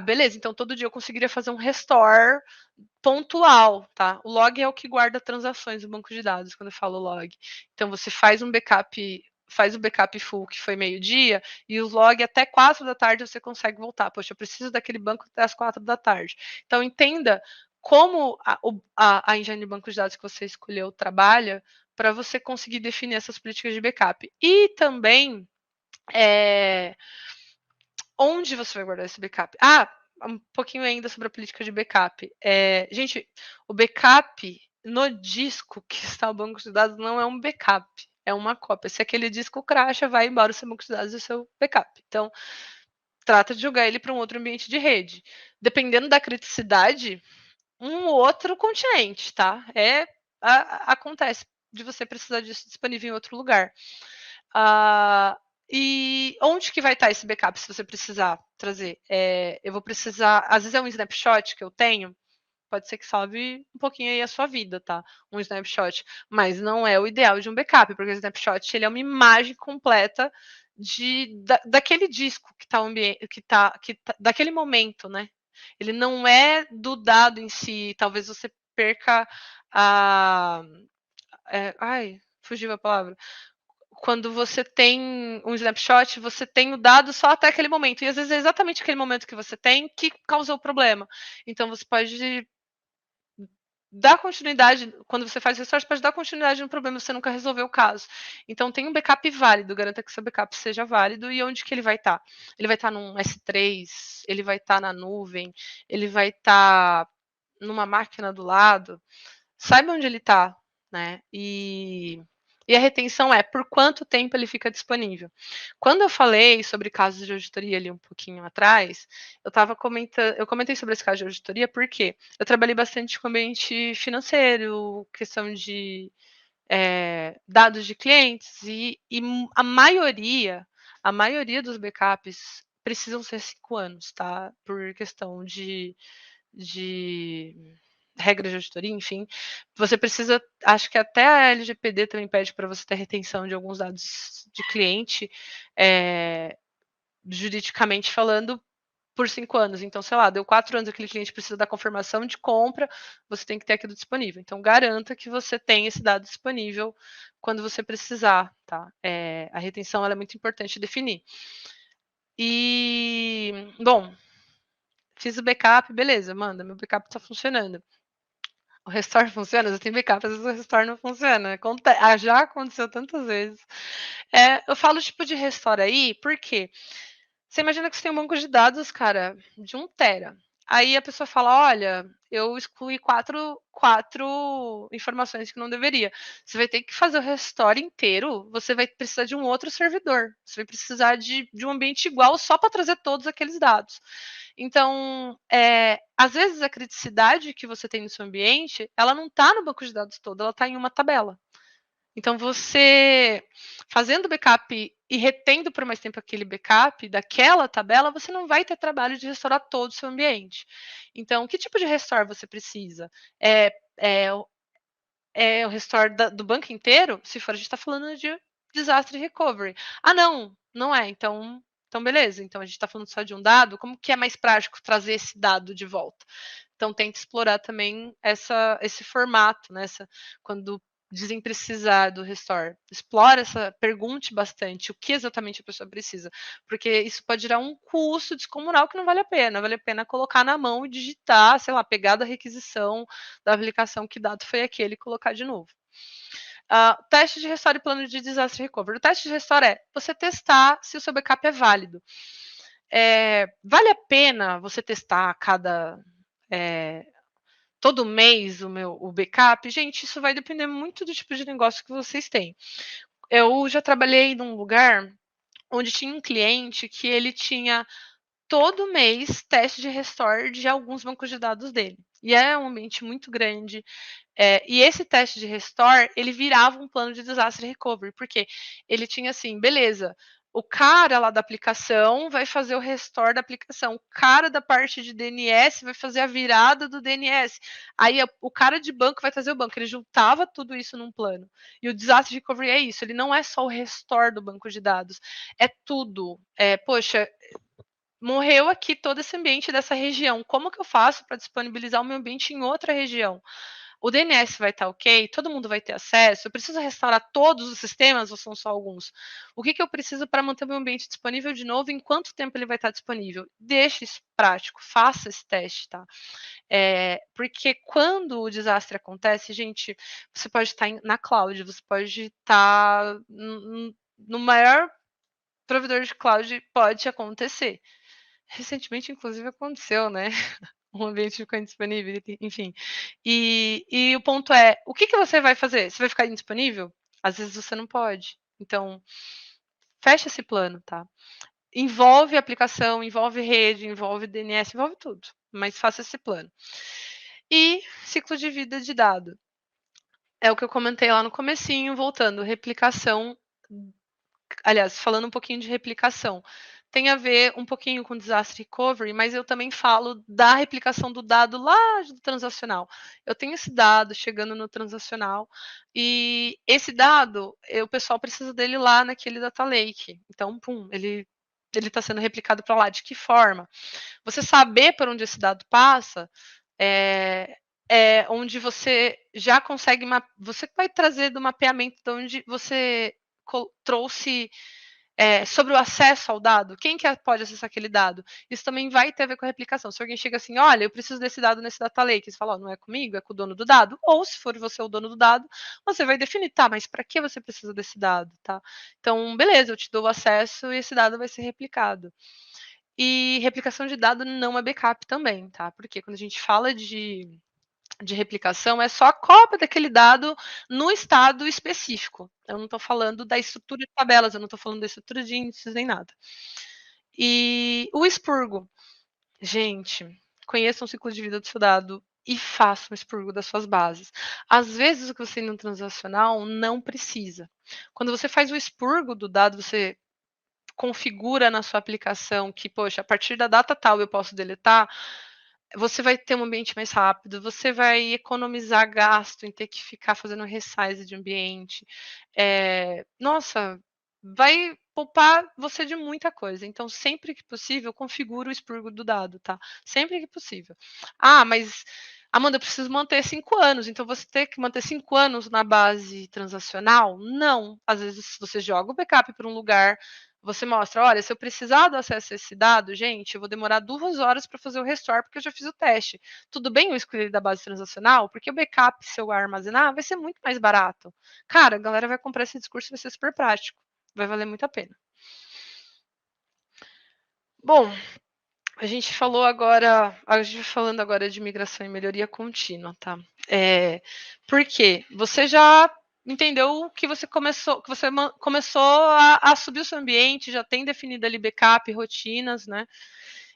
Beleza, então todo dia eu conseguiria fazer um restore pontual, tá? O log é o que guarda transações do banco de dados, quando eu falo log. Então você faz o backup full, que foi meio-dia, e os log até 4 da tarde você consegue voltar. Poxa, eu preciso daquele banco até as 4 da tarde. Então entenda como a engine de banco de dados que você escolheu trabalha para você conseguir definir essas políticas de backup. E também onde você vai guardar esse backup? Um pouquinho ainda sobre a política de backup. Gente, o backup no disco que está o banco de dados não é um backup, é uma cópia. Se aquele disco cracha, vai embora o seu banco de dados e o seu backup. Então, trata de jogar ele para um outro ambiente de rede. Dependendo da criticidade, um outro continente, tá? Acontece de você precisar disso disponível em outro lugar. E onde que vai estar esse backup se você precisar trazer? Eu vou precisar, às vezes é um snapshot que eu tenho, pode ser que salve um pouquinho aí a sua vida, tá? Um snapshot, mas não é o ideal de um backup, porque o snapshot ele é uma imagem completa daquele disco que tá o ambiente, daquele momento, né? Ele não é do dado em si. Talvez você perca a, fugiu a palavra. Quando você tem um snapshot, você tem o dado só até aquele momento. E às vezes é exatamente aquele momento que você tem que causou o problema. Então você pode dar continuidade, quando você faz restore, pode dar continuidade no problema se você nunca resolveu o caso. Então tem um backup válido, garanta que seu backup seja válido. E onde que ele vai estar? Ele vai estar num S3, ele vai estar na nuvem, ele vai estar numa máquina do lado. Saiba onde ele está, né? E a retenção é por quanto tempo ele fica disponível. Quando eu falei sobre casos de auditoria ali um pouquinho atrás, eu comentei sobre esse caso de auditoria porque eu trabalhei bastante com ambiente financeiro, questão de dados de clientes e a maioria dos backups precisam ser 5 anos, tá? Por questão de regras de auditoria, enfim. Você precisa, acho que até a LGPD também pede para você ter retenção de alguns dados de cliente, juridicamente falando, por 5 anos. Então, sei lá, deu 4 anos, aquele cliente precisa da confirmação de compra, você tem que ter aquilo disponível. Então, garanta que você tem esse dado disponível quando você precisar, tá? A retenção ela é muito importante definir. E, bom, fiz o backup, beleza, manda, meu backup está funcionando. O restore funciona? Você tem backup, às vezes o restore não funciona. Já aconteceu tantas vezes. Eu falo tipo de restore aí, porque você imagina que você tem um banco de dados, cara, de 1 tera. Aí a pessoa fala: olha, eu excluí quatro informações que não deveria. Você vai ter que fazer o restore inteiro, você vai precisar de um outro servidor. Você vai precisar de um ambiente igual só para trazer todos aqueles dados. Então, às vezes a criticidade que você tem no seu ambiente, ela não está no banco de dados todo, ela está em uma tabela. Então, você fazendo backup e retendo por mais tempo aquele backup daquela tabela, você não vai ter trabalho de restaurar todo o seu ambiente. Então, que tipo de restore você precisa? É, é, o restore do banco inteiro? Se for, a gente está falando de disaster recovery. Ah, não, não é. Então, beleza. Então, a gente está falando só de um dado. Como que é mais prático trazer esse dado de volta? Então, tenta explorar também esse formato, né? Quando dizem precisar do restore. Explora pergunte bastante o que exatamente a pessoa precisa, porque isso pode gerar um custo descomunal que não vale a pena. Vale a pena colocar na mão e digitar, sei lá, pegar da requisição da aplicação que dado foi aquele e colocar de novo. Teste de restore e plano de disaster recovery. O teste de restore é você testar se o seu backup é válido. Vale a pena você testar todo mês o backup? Gente, isso vai depender muito do tipo de negócio que vocês têm. Eu já trabalhei num lugar onde tinha um cliente que ele tinha todo mês teste de restore de alguns bancos de dados dele. E é um ambiente muito grande. E esse teste de restore, ele virava um plano de disaster recovery, porque ele tinha assim, beleza, o cara lá da aplicação vai fazer o restore da aplicação, o cara da parte de DNS vai fazer a virada do DNS, aí o cara de banco vai fazer o banco, ele juntava tudo isso num plano. E o disaster recovery é isso, ele não é só o restore do banco de dados, é tudo. Poxa, morreu aqui todo esse ambiente dessa região, como que eu faço para disponibilizar o meu ambiente em outra região? O DNS vai estar ok? Todo mundo vai ter acesso? Eu preciso restaurar todos os sistemas ou são só alguns? O que eu preciso para manter o meu ambiente disponível de novo? Em quanto tempo ele vai estar disponível? Deixe isso prático, faça esse teste, tá? Porque quando o desastre acontece, gente, você pode estar na cloud, você pode estar no maior provedor de cloud, pode acontecer. Recentemente, inclusive, aconteceu, né? O ambiente ficou indisponível, enfim. E o ponto é, o que você vai fazer? Você vai ficar indisponível? Às vezes você não pode. Então, fecha esse plano, tá? Envolve aplicação, envolve rede, envolve DNS, envolve tudo. Mas faça esse plano. E ciclo de vida de dado. É o que eu comentei lá no comecinho, voltando, replicação. Aliás, falando um pouquinho de replicação. Tem a ver um pouquinho com disaster recovery, mas eu também falo da replicação do dado lá do transacional. Eu tenho esse dado chegando no transacional e esse dado, o pessoal precisa dele lá naquele data lake. Então, pum, ele está sendo replicado para lá. De que forma? Você saber por onde esse dado passa é onde você já consegue. Você vai trazer do mapeamento de onde você trouxe sobre o acesso ao dado, quem que pode acessar aquele dado? Isso também vai ter a ver com a replicação. Se alguém chega assim, olha, eu preciso desse dado nesse data lake, você fala, não é comigo, é com o dono do dado. Ou se for você o dono do dado, você vai definir, tá, mas para que você precisa desse dado, tá? Então, beleza, eu te dou o acesso e esse dado vai ser replicado. E replicação de dado não é backup também, tá? Porque quando a gente fala de replicação é só a cópia daquele dado no estado específico. Eu não estou falando da estrutura de tabelas, eu não estou falando da estrutura de índices nem nada. E o expurgo. Gente, conheçam o ciclo de vida do seu dado e faça um expurgo das suas bases. Às vezes, o que você tem no transacional não precisa. Quando você faz o expurgo do dado, você configura na sua aplicação que, poxa, a partir da data tal eu posso deletar, você vai ter um ambiente mais rápido, você vai economizar gasto em ter que ficar fazendo resize de ambiente. Nossa, vai poupar você de muita coisa. Então, sempre que possível, configura o expurgo do dado, tá? Sempre que possível. Ah, mas Amanda, eu preciso manter 5 anos, então você tem que manter 5 anos na base transacional? Não. Às vezes você joga o backup para um lugar, você mostra, olha, se eu precisar do acesso a esse dado, gente, eu vou demorar 2 horas para fazer o restore, porque eu já fiz o teste. Tudo bem eu escolher da base transacional? Porque o backup, se eu armazenar, vai ser muito mais barato. Cara, a galera vai comprar esse discurso, vai ser super prático. Vai valer muito a pena. Bom, a gente falando agora de migração e melhoria contínua, tá? Por quê? Você já entendeu que você começou a subir o seu ambiente, já tem definido ali backup, rotinas, né?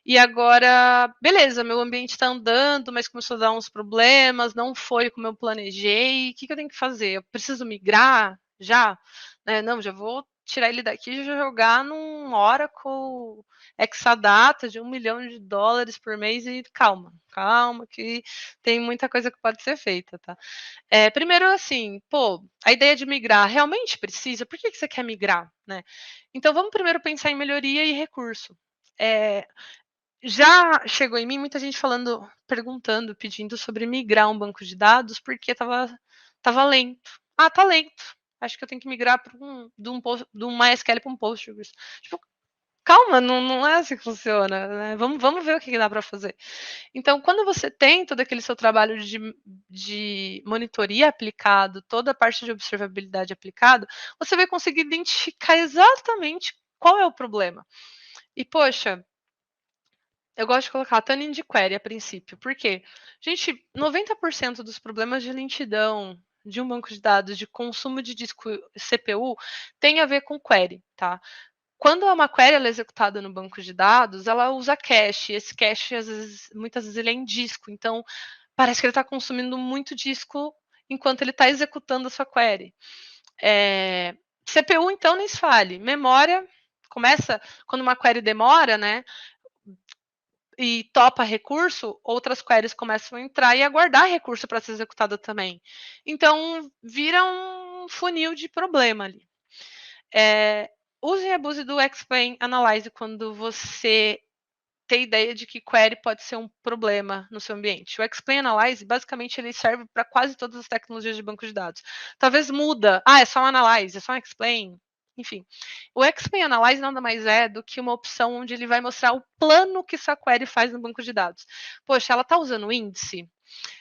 E agora, beleza, meu ambiente está andando, mas começou a dar uns problemas, não foi como eu planejei. O que eu tenho que fazer? Eu preciso migrar já? Não, já vou tirar ele daqui e já jogar num Oracle Exadata de $1 milhão por mês e calma, que tem muita coisa que pode ser feita, tá? Primeiro, assim, a ideia de migrar realmente precisa? Por que você quer migrar, né? Então, vamos primeiro pensar em melhoria e recurso. Já chegou em mim muita gente perguntando, pedindo sobre migrar um banco de dados, porque estava lento. Ah, tá lento. Acho que eu tenho que migrar de um MySQL para um Postgres. Tipo, calma, não é assim que funciona, né? Vamos ver o que dá para fazer. Então, quando você tem todo aquele seu trabalho de monitoria aplicado, toda a parte de observabilidade aplicado, você vai conseguir identificar exatamente qual é o problema. E, poxa, eu gosto de colocar tuning de query a princípio. Por quê? Gente, 90% dos problemas de lentidão de um banco de dados, de consumo de disco CPU, tem a ver com query, tá? Quando uma query ela é executada no banco de dados, ela usa cache. Esse cache, muitas vezes, ele é em disco. Então, parece que ele está consumindo muito disco enquanto ele está executando a sua query. CPU, então, nem se fale. Memória, quando uma query demora, né? E topa recurso, outras queries começam a entrar e aguardar recurso para ser executada também. Então, vira um funil de problema ali. Use e abuse do Explain Analyze quando você tem ideia de que query pode ser um problema no seu ambiente. O Explain Analyze, basicamente, ele serve para quase todas as tecnologias de banco de dados. Talvez muda. É só um Analyze, é só um Explain. Enfim, o Explain Analyze nada mais é do que uma opção onde ele vai mostrar o plano que sua query faz no banco de dados. Poxa, ela está usando o índice?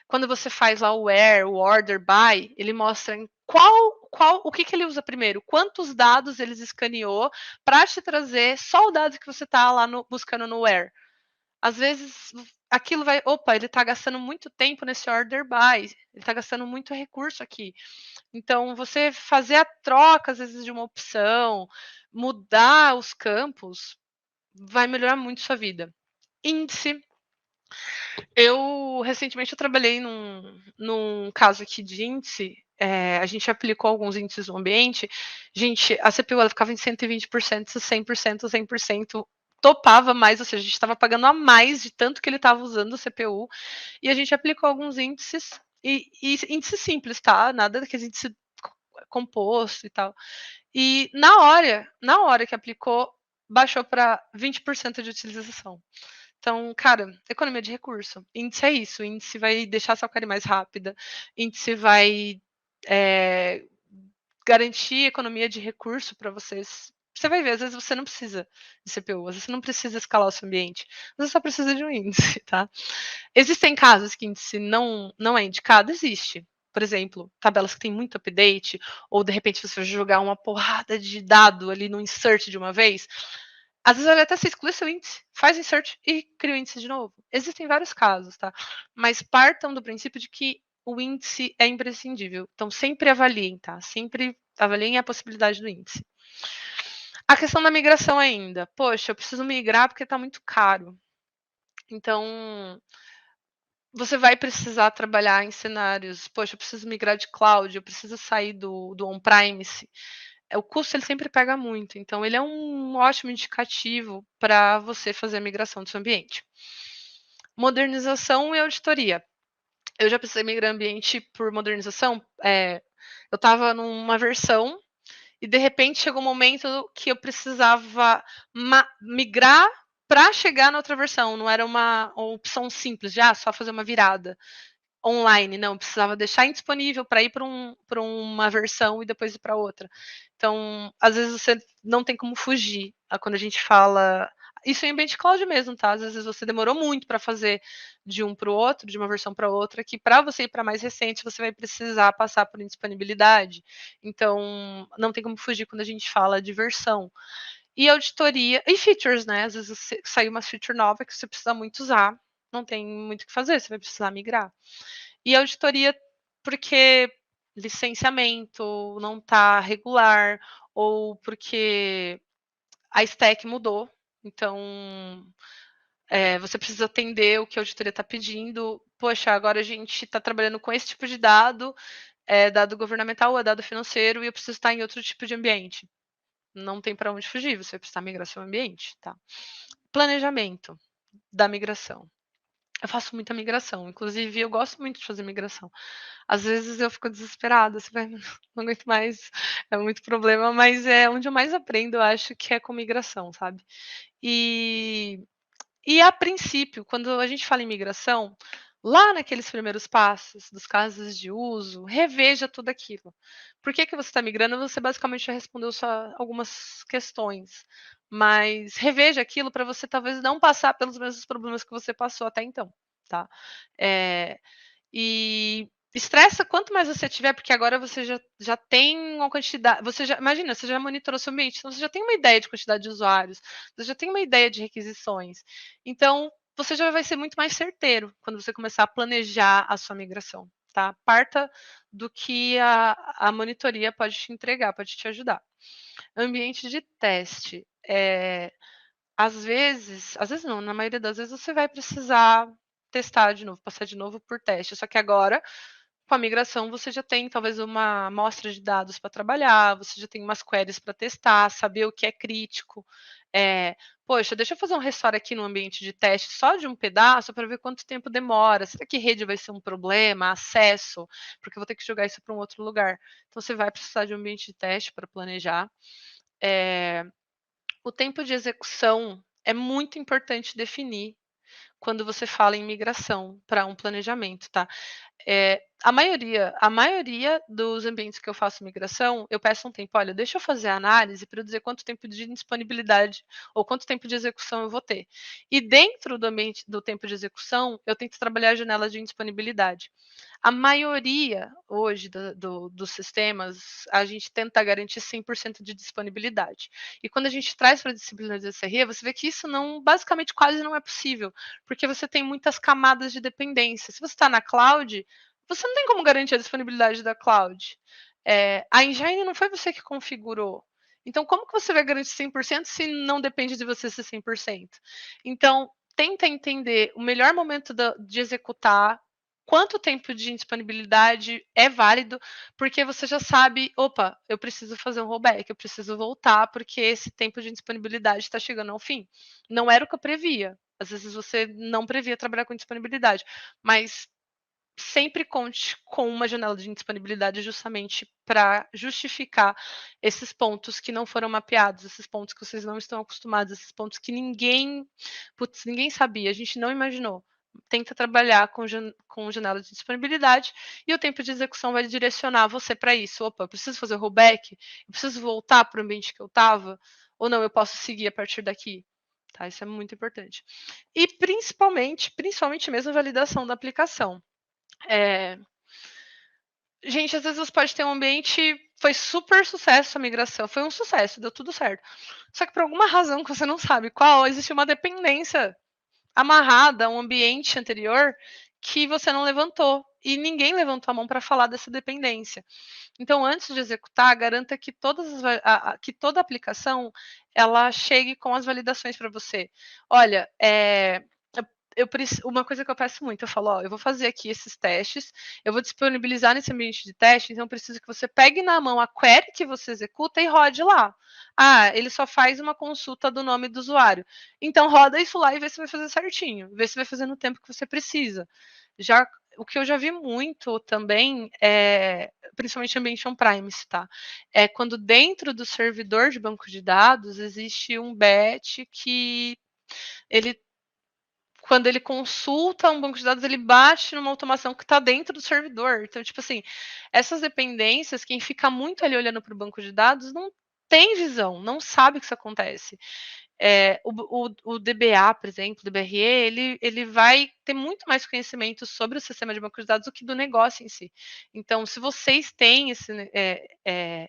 Quando você faz lá o where, o order by, ele mostra em o que ele usa primeiro, quantos dados ele escaneou para te trazer só o dado que você está lá buscando no where. Às vezes aquilo ele está gastando muito tempo nesse order by, ele está gastando muito recurso aqui. Então, você fazer a troca, às vezes, de uma opção, mudar os campos, vai melhorar muito sua vida. Índice. Recentemente, eu trabalhei num caso aqui de índice, a gente aplicou alguns índices no ambiente, gente, a CPU ela ficava em 120%, 100%, 100%, topava mais, ou seja, a gente estava pagando a mais de tanto que ele estava usando a CPU, e a gente aplicou alguns índices, e índices simples, tá? Nada daqueles índices composto e tal. E na hora que aplicou, baixou para 20% de utilização. Então, cara, economia de recurso. Índice é isso. Índice vai deixar sua query mais rápida. Índice vai garantir economia de recurso para vocês. Você vai ver, às vezes você não precisa de CPU, às vezes você não precisa escalar o seu ambiente, às vezes só precisa de um índice, tá? Existem casos que índice não é indicado? Existe. Por exemplo, tabelas que tem muito update, ou de repente você vai jogar uma porrada de dado ali no insert de uma vez. Às vezes até você exclui seu índice, faz insert e cria o índice de novo. Existem vários casos, tá? Mas partam do princípio de que o índice é imprescindível. Então, sempre avaliem, tá? Sempre avaliem a possibilidade do índice. A questão da migração ainda. Poxa, eu preciso migrar porque está muito caro. Então, você vai precisar trabalhar em cenários, poxa, eu preciso migrar de cloud, eu preciso sair do on-premise. O custo ele sempre pega muito, então ele é um ótimo indicativo para você fazer a migração do seu ambiente. Modernização e auditoria. Eu já precisei migrar ambiente por modernização. Eu estava numa versão e de repente chegou um momento que eu precisava migrar para chegar na outra versão. Não era uma opção simples de só fazer uma virada online, não, precisava deixar indisponível para ir para uma versão e depois ir para outra. Então, às vezes você não tem como fugir quando a gente fala. Isso em ambiente cloud mesmo, tá? Às vezes você demorou muito para fazer de um para o outro, de uma versão para outra, que para você ir para mais recente, você vai precisar passar por indisponibilidade. Então, não tem como fugir quando a gente fala de versão. E auditoria e features, né? Às vezes saiu uma feature nova que você precisa muito usar, não tem muito o que fazer, você vai precisar migrar. E auditoria, porque licenciamento não está regular, ou porque a stack mudou. Então, você precisa atender o que a auditoria está pedindo. Poxa, agora a gente está trabalhando com esse tipo de dado, dado governamental ou é dado financeiro, e eu preciso estar em outro tipo de ambiente. Não tem para onde fugir, você vai precisar migrar seu ambiente, tá? Planejamento da migração. Eu faço muita migração, inclusive eu gosto muito de fazer migração. Às vezes eu fico desesperada, assim, não aguento mais, é muito problema, mas é onde eu mais aprendo, eu acho que é com migração, sabe? E a princípio, quando a gente fala em migração, lá naqueles primeiros passos dos casos de uso, reveja tudo aquilo. Por que você está migrando? Você basicamente já respondeu só algumas questões, mas reveja aquilo para você talvez não passar pelos mesmos problemas que você passou até então, tá? E estressa quanto mais você tiver, porque agora você já tem uma quantidade. Imagina, você já monitorou seu ambiente, então você já tem uma ideia de quantidade de usuários, você já tem uma ideia de requisições. Então, você já vai ser muito mais certeiro quando você começar a planejar a sua migração. Tá? Parta do que a monitoria pode te entregar, pode te ajudar. Ambiente de teste. Às vezes não, na maioria das vezes você vai precisar testar de novo, passar de novo por teste. Só que agora, com a migração, você já tem talvez uma amostra de dados para trabalhar, você já tem umas queries para testar, saber o que é crítico. Poxa, deixa eu fazer um restore aqui no ambiente de teste só de um pedaço para ver quanto tempo demora. Será que rede vai ser um problema? Acesso? Porque eu vou ter que jogar isso para um outro lugar. Então, você vai precisar de um ambiente de teste para planejar. O tempo de execução é muito importante definir quando você fala em migração para um planejamento, tá? A maioria dos ambientes que eu faço migração, eu peço um tempo. Olha, deixa eu fazer a análise para dizer quanto tempo de disponibilidade ou quanto tempo de execução eu vou ter. E dentro do ambiente do tempo de execução, eu tento trabalhar a janela de disponibilidade. A maioria hoje dos sistemas, a gente tenta garantir 100% de disponibilidade. E quando a gente traz para a disciplina de SRE, você vê que isso não, basicamente quase não é possível, porque você tem muitas camadas de dependência. Se você está na cloud, você não tem como garantir a disponibilidade da cloud. A engine não foi você que configurou. Então, como que você vai garantir 100% se não depende de você ser 100%? Então, tenta entender o melhor momento de executar, quanto tempo de disponibilidade é válido, porque você já sabe, opa, eu preciso fazer um rollback, eu preciso voltar, porque esse tempo de disponibilidade está chegando ao fim. Não era o que eu previa. Às vezes você não previa trabalhar com disponibilidade, mas sempre conte com uma janela de disponibilidade justamente para justificar esses pontos que não foram mapeados, esses pontos que vocês não estão acostumados, esses pontos que ninguém sabia, a gente não imaginou. Tenta trabalhar com janela de disponibilidade e o tempo de execução vai direcionar você para isso. Opa, eu preciso fazer o rollback? Eu preciso voltar para o ambiente que eu estava? Ou não, eu posso seguir a partir daqui? Tá, isso é muito importante. E principalmente mesmo a validação da aplicação. Gente, às vezes você pode ter um ambiente, foi super sucesso a migração, foi um sucesso, deu tudo certo. Só que por alguma razão que você não sabe qual, existe uma dependência amarrada a um ambiente anterior que você não levantou. E ninguém levantou a mão para falar dessa dependência. Então, antes de executar, garanta que que toda aplicação ela chegue com as validações para você. Olha, uma coisa que eu peço muito, eu falo, ó, eu vou fazer aqui esses testes, eu vou disponibilizar nesse ambiente de teste, então eu preciso que você pegue na mão a query que você executa e rode lá. Ah, ele só faz uma consulta do nome do usuário. Então roda isso lá e vê se vai fazer certinho, vê se vai fazer no tempo que você precisa. Já o que eu já vi muito também principalmente ambiente on-premise, tá? É quando dentro do servidor de banco de dados existe um batch que ele quando ele consulta um banco de dados, ele bate numa automação que está dentro do servidor. Então, tipo assim, essas dependências, quem fica muito ali olhando para o banco de dados não tem visão, não sabe que isso acontece. O DBA, por exemplo, o DBRE, ele vai ter muito mais conhecimento sobre o sistema de banco de dados do que do negócio em si. Então, se vocês têm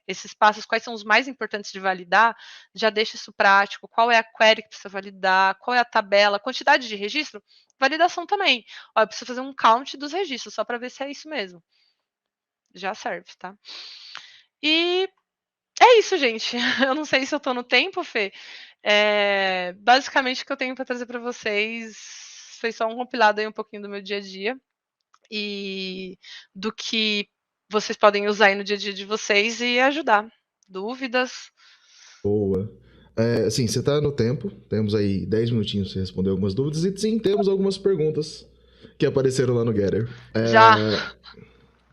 esses passos, quais são os mais importantes de validar, já deixa isso prático. Qual é a query que precisa validar? Qual é a tabela? Quantidade de registro? Validação também. Ó, eu preciso fazer um count dos registros, só para ver se é isso mesmo. Já serve, tá? E é isso, gente. Eu não sei se eu tô no tempo, Fê. Basicamente, o que eu tenho para trazer para vocês foi só um compilado aí um pouquinho do meu dia a dia e do que vocês podem usar aí no dia a dia de vocês e ajudar. Dúvidas? Boa. Sim, você tá no tempo. Temos aí 10 minutinhos para responder algumas dúvidas. E sim, temos algumas perguntas que apareceram lá no Getter. Já.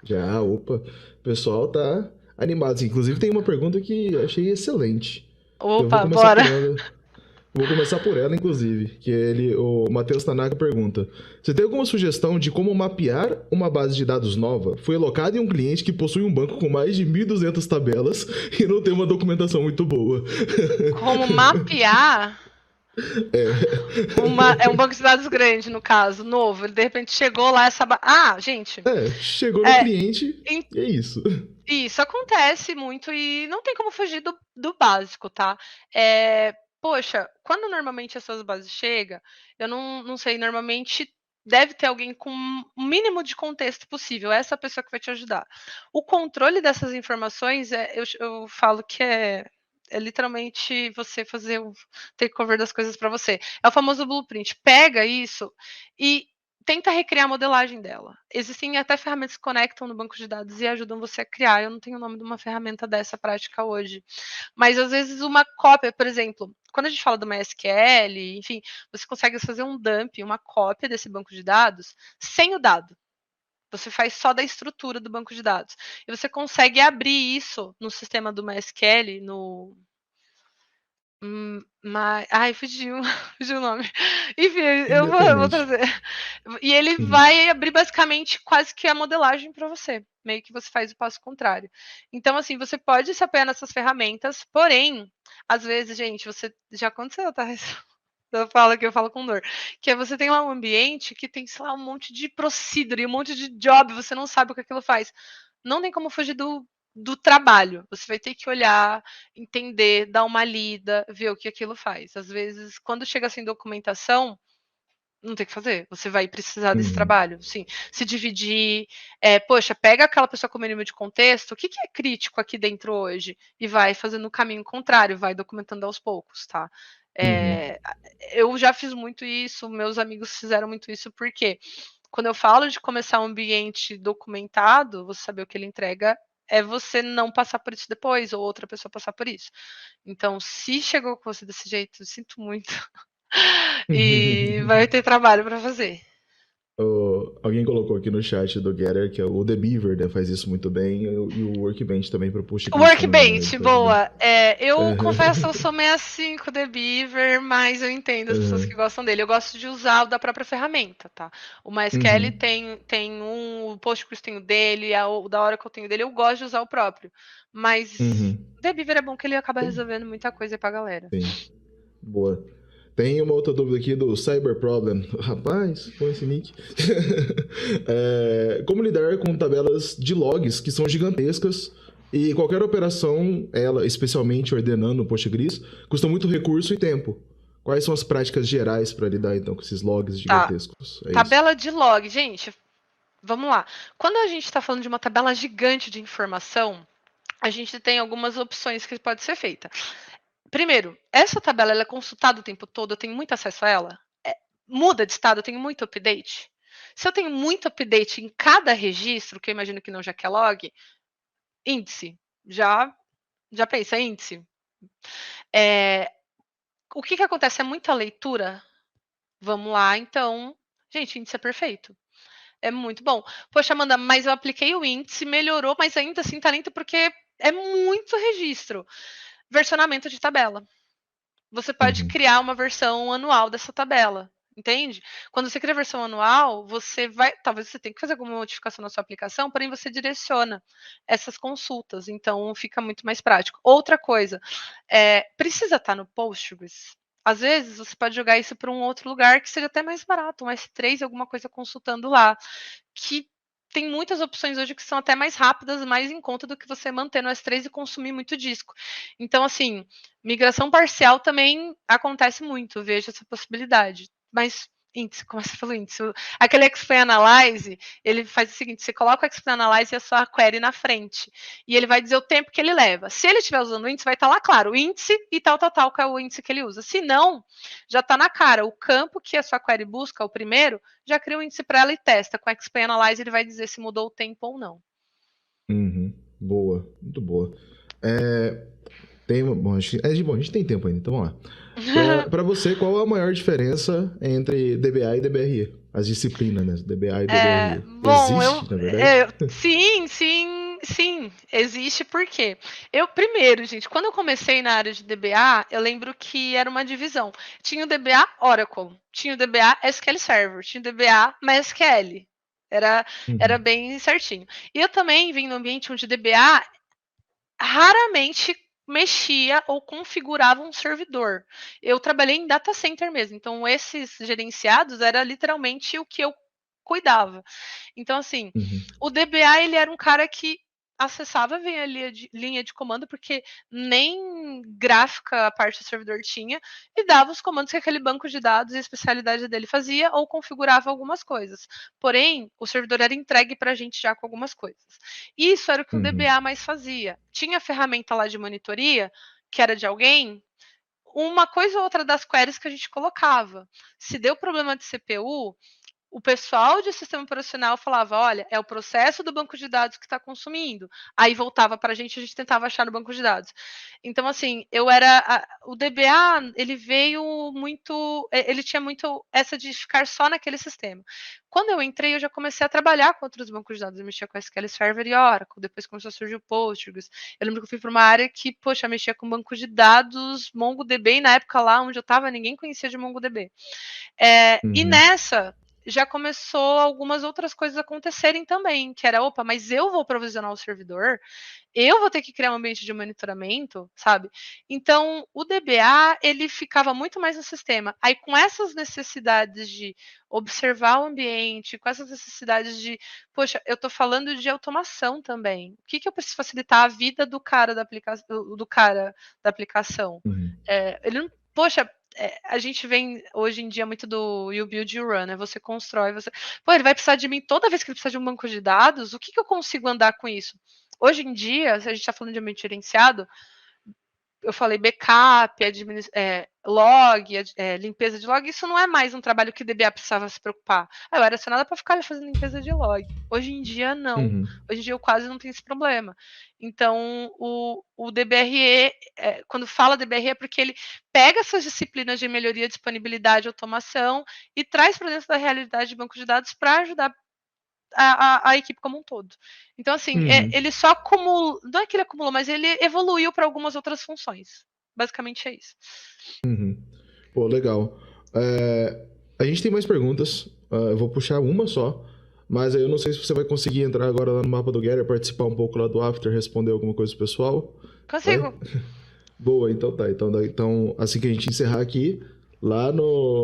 Já, opa. O pessoal tá animado. Assim, inclusive, tem uma pergunta que eu achei excelente. Então, eu vou Opa, começar bora. por ela. Vou começar por ela, inclusive, o Matheus Tanaka pergunta: você tem alguma sugestão de como mapear uma base de dados nova? Foi alocada em um cliente que possui um banco com mais de 1.200 tabelas e não tem uma documentação muito boa. Como mapear? É um banco de dados grande, no caso, novo. Ele de repente chegou lá essa. Gente. Chegou no cliente e é isso. Isso acontece muito e não tem como fugir do básico, tá? Poxa, quando normalmente as suas bases chegam, eu não sei, normalmente deve ter alguém com o mínimo de contexto possível, essa pessoa que vai te ajudar. O controle dessas informações, eu falo que é literalmente você fazer o takeover das coisas para você. É o famoso blueprint. Pega isso e tenta recriar a modelagem dela. Existem até ferramentas que conectam no banco de dados e ajudam você a criar. Eu não tenho o nome de uma ferramenta dessa prática hoje. Mas às vezes uma cópia, por exemplo, quando a gente fala do MySQL, enfim, você consegue fazer um dump, uma cópia desse banco de dados sem o dado. Você faz só da estrutura do banco de dados. E você consegue abrir isso no sistema do MySQL, no ai, fugiu, fugiu o nome. Enfim, eu vou Independente. trazer. E ele Uhum. vai abrir basicamente quase que a modelagem para você. Meio que você faz o passo contrário. Então, assim, você pode se apoiar nessas ferramentas, porém, às vezes, gente, você já aconteceu, tá? Eu falo com dor. Que é você tem lá um ambiente que tem, sei lá, um monte de procedure, um monte de job, você não sabe o que aquilo faz. Não tem como fugir do trabalho. Você vai ter que olhar, entender, dar uma lida, ver o que aquilo faz. Às vezes, quando chega sem documentação, não tem o que fazer. Você vai precisar desse Uhum. trabalho. Sim, se dividir. Poxa, pega aquela pessoa com o mínimo de contexto, o que é crítico aqui dentro hoje? E vai fazendo o caminho contrário, vai documentando aos poucos, tá? Uhum. Eu já fiz muito isso, meus amigos fizeram muito isso, porque quando eu falo de começar um ambiente documentado, você saber o que ele entrega, é você não passar por isso depois, ou outra pessoa passar por isso. Então, se chegou com você desse jeito, eu sinto muito. E vai ter trabalho para fazer. Alguém colocou aqui no chat do Getter que o The Beaver, né, faz isso muito bem, e o Workbench também para PostGIS também, né? Ele Workbench, faz bem. boa. Eu confesso que eu sou meio assim com o The Beaver, mas eu entendo as pessoas que gostam dele. Eu gosto de usar o da própria ferramenta, tá? O MySQL Uhum. tem o PostGIS tem o dele, o da Oracle tem o dele. Eu gosto de usar o próprio. Mas Uhum. o The Beaver é bom que ele acaba resolvendo muita coisa aí pra galera. Sim. Boa. Tem uma outra dúvida aqui do Cyber Problem. Rapaz, com esse nick. Como lidar com tabelas de logs que são gigantescas e qualquer operação, ela especialmente ordenando o PostGIS, custa muito recurso e tempo. Quais são as práticas gerais para lidar então com esses logs Tá. gigantescos? É isso. Tabela de log, gente. Vamos lá. Quando a gente está falando de uma tabela gigante de informação, a gente tem algumas opções que pode ser feita. Primeiro, essa tabela ela é consultada o tempo todo, eu tenho muito acesso a ela? muda de estado, eu tenho muito update. Se eu tenho muito update em cada registro, que eu imagino que não já que é log, índice. Já pensa, índice. O que acontece? É muita leitura? Vamos lá, então. Gente, índice é perfeito. É muito bom. Poxa, Amanda, mas eu apliquei o índice, melhorou, mas ainda assim tá lento porque é muito registro. Versionamento de tabela. Você pode criar uma versão anual dessa tabela, entende? Quando você cria a versão anual, você vai, talvez você tenha que fazer alguma modificação na sua aplicação, porém você direciona essas consultas, então fica muito mais prático. Outra coisa, precisa estar no Postgres? Às vezes você pode jogar isso para um outro lugar que seja até mais barato, um S3, alguma coisa consultando lá, que tem muitas opções hoje que são até mais rápidas, mais em conta do que você manter no S3 e consumir muito disco. Então, assim, migração parcial também acontece muito, eu vejo essa possibilidade. Mas índice, como você falou, índice, aquele Explain Analyze, ele faz o seguinte, você coloca o Explain Analyze e a sua query na frente, e ele vai dizer o tempo que ele leva. Se ele estiver usando o índice, vai estar lá, claro, o índice e tal, que é o índice que ele usa. Se não, já está na cara, o campo que a sua query busca, o primeiro, já cria um índice para ela e testa. Com o Explain Analyze, ele vai dizer se mudou o tempo ou não. Boa, muito boa. Bom, a gente tem tempo ainda, então vamos lá. Para você, qual a maior diferença entre DBA e DBRE? As disciplinas, né? DBA e DBRE. Bom, existe, na verdade? Sim, existe porque primeiro, gente, quando eu comecei na área de DBA, eu lembro que era uma divisão. Tinha o DBA Oracle, tinha o DBA SQL Server, tinha o DBA MySQL. Era bem certinho. E eu também vim no ambiente onde DBA raramente mexia ou configurava um servidor. Eu trabalhei em data center mesmo, então esses gerenciados era literalmente o que eu cuidava. Então, assim, o DBA ele era um cara que acessava via linha de comando, porque nem gráfica a parte do servidor tinha, e dava os comandos que aquele banco de dados e a especialidade dele fazia, ou configurava algumas coisas. Porém, o servidor era entregue para a gente já com algumas coisas. Isso era o que o DBA mais fazia. Tinha a ferramenta lá de monitoria, que era de alguém, uma coisa ou outra das queries que a gente colocava. Se deu problema de CPU, o pessoal de sistema operacional falava, olha, é o processo do banco de dados que está consumindo. Aí voltava para a gente tentava achar no banco de dados. Então, assim, o DBA, ele veio muito, ele tinha muito essa de ficar só naquele sistema. Quando eu entrei, eu já comecei a trabalhar com outros bancos de dados. Eu mexia com SQL Server e Oracle, depois começou a surgir o Postgres. Eu lembro que eu fui para uma área que, poxa, mexia com banco de dados, MongoDB, e na época lá onde eu estava, ninguém conhecia de MongoDB. E nessa já começou algumas outras coisas acontecerem também, que era, opa, mas eu vou provisionar o servidor, eu vou ter que criar um ambiente de monitoramento, sabe? Então, o DBA, ele ficava muito mais no sistema. Aí, com essas necessidades de observar o ambiente, com essas necessidades de, poxa, eu estou falando de automação também. O que eu preciso facilitar a vida do cara da aplicação? Ele não, poxa, a gente vem hoje em dia muito do you build, you run, né? Você constrói, Pô, ele vai precisar de mim toda vez que ele precisar de um banco de dados, o que eu consigo andar com isso? Hoje em dia, se a gente está falando de ambiente gerenciado, eu falei backup, log, limpeza de log, isso não é mais um trabalho que o DBA precisava se preocupar. Eu era acionada para ficar fazendo limpeza de log. Hoje em dia, não. Hoje em dia, eu quase não tenho esse problema. Então, o DBRE, quando fala DBRE, é porque ele pega essas disciplinas de melhoria, disponibilidade e automação e traz para dentro da realidade de banco de dados para ajudar a equipe como um todo. Então, assim, ele só acumula, não é que ele acumulou, mas ele evoluiu para algumas outras funções. Basicamente é isso. Pô, legal. A gente tem mais perguntas. Eu vou puxar uma só. Mas aí eu não sei se você vai conseguir entrar agora lá no mapa do Gather, participar um pouco lá do After, responder alguma coisa pro pessoal. Consigo. Boa, então tá. Então, assim que a gente encerrar aqui, lá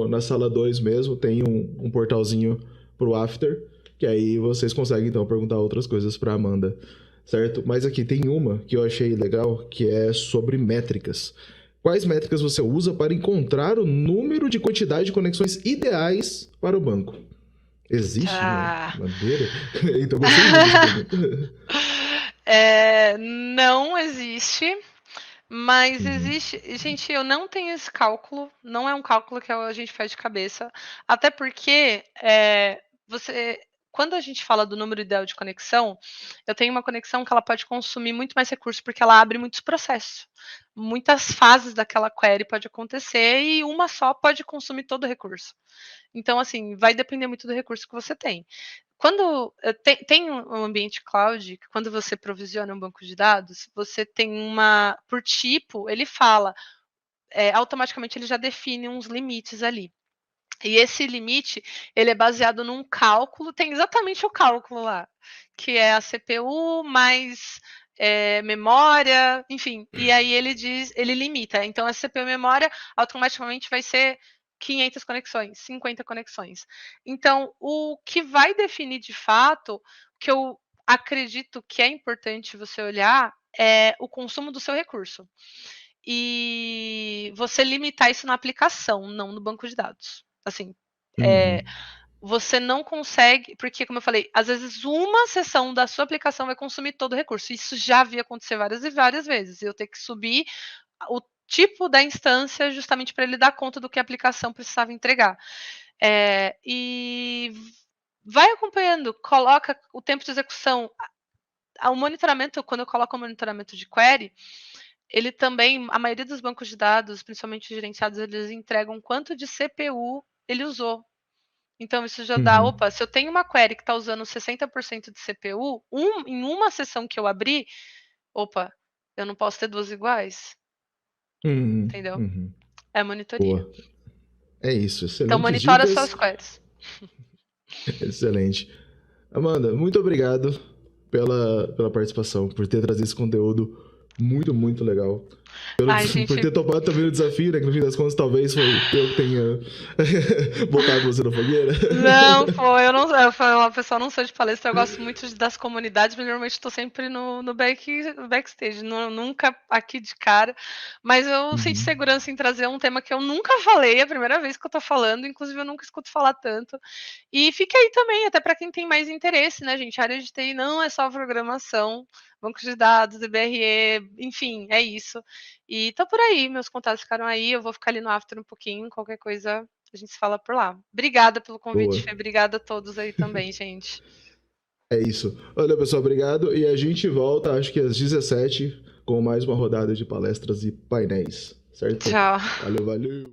na sala 2 mesmo, tem um portalzinho pro After, que aí vocês conseguem, então, perguntar outras coisas pra Amanda, certo? Mas aqui tem uma que eu achei legal, que é sobre métricas. Quais métricas você usa para encontrar o número de quantidade de conexões ideais para o banco? Existe uma maneira? Então, gostei muito dessa pergunta. Não existe. Mas Uhum. existe. Gente, eu não tenho esse cálculo, não é um cálculo que a gente faz de cabeça, até porque você. Quando a gente fala do número ideal de conexão, eu tenho uma conexão que ela pode consumir muito mais recursos, porque ela abre muitos processos. Muitas fases daquela query pode acontecer e uma só pode consumir todo o recurso. Então, assim, vai depender muito do recurso que você tem. Quando tem um ambiente cloud, que quando você provisiona um banco de dados, você tem uma. Por tipo, ele fala, automaticamente ele já define uns limites ali. E esse limite, ele é baseado num cálculo, tem exatamente o cálculo lá, que é a CPU mais memória, enfim. E aí ele diz, ele limita. Então a CPU e memória automaticamente vai ser 500 conexões, 50 conexões. Então, o que vai definir de fato, que eu acredito que é importante você olhar, é o consumo do seu recurso. E você limitar isso na aplicação, não no banco de dados. Assim, é, Uhum. você não consegue, porque, como eu falei, às vezes uma sessão da sua aplicação vai consumir todo o recurso. Isso já havia acontecer várias e várias vezes. Eu ter que subir o tipo da instância justamente para ele dar conta do que a aplicação precisava entregar. E vai acompanhando, coloca o tempo de execução. O monitoramento, quando eu coloco o monitoramento de query, ele também, a maioria dos bancos de dados, principalmente gerenciados, eles entregam quanto de CPU ele usou. Então, isso já dá, Uhum. opa, se eu tenho uma query que está usando 60% de CPU, em uma sessão que eu abri, opa, eu não posso ter duas iguais, Uhum. entendeu? Uhum. É monitoria. Boa. É isso. Então, Excelentes monitora suas dicas. queries. Excelente. Amanda, muito obrigado pela participação, por ter trazido esse conteúdo muito, muito legal. Ai, Por ter gente, topado também o desafio, né? Que no fim das contas talvez foi eu que tenha botado você na fogueira. não, foi. Eu não, eu falo, uma pessoa não sou de palestra, eu gosto muito das comunidades, mas normalmente estou sempre no backstage, nunca aqui de cara. Mas eu sinto Uhum. segurança em trazer um tema que eu nunca falei, é a primeira vez que eu estou falando, inclusive eu nunca escuto falar tanto. E fica aí também, até para quem tem mais interesse, né, gente? A área de TI não é só programação, bancos de dados, DBRE, enfim, é isso. E tô por aí, meus contatos ficaram aí, eu vou ficar ali no after um pouquinho, qualquer coisa a gente se fala por lá. Obrigada pelo convite, Boa. Fê. Obrigada a todos aí também, gente. É isso. Olha, pessoal, obrigado. E a gente volta, acho que às 17, com mais uma rodada de palestras e painéis. Certo? Tchau. Valeu, valeu.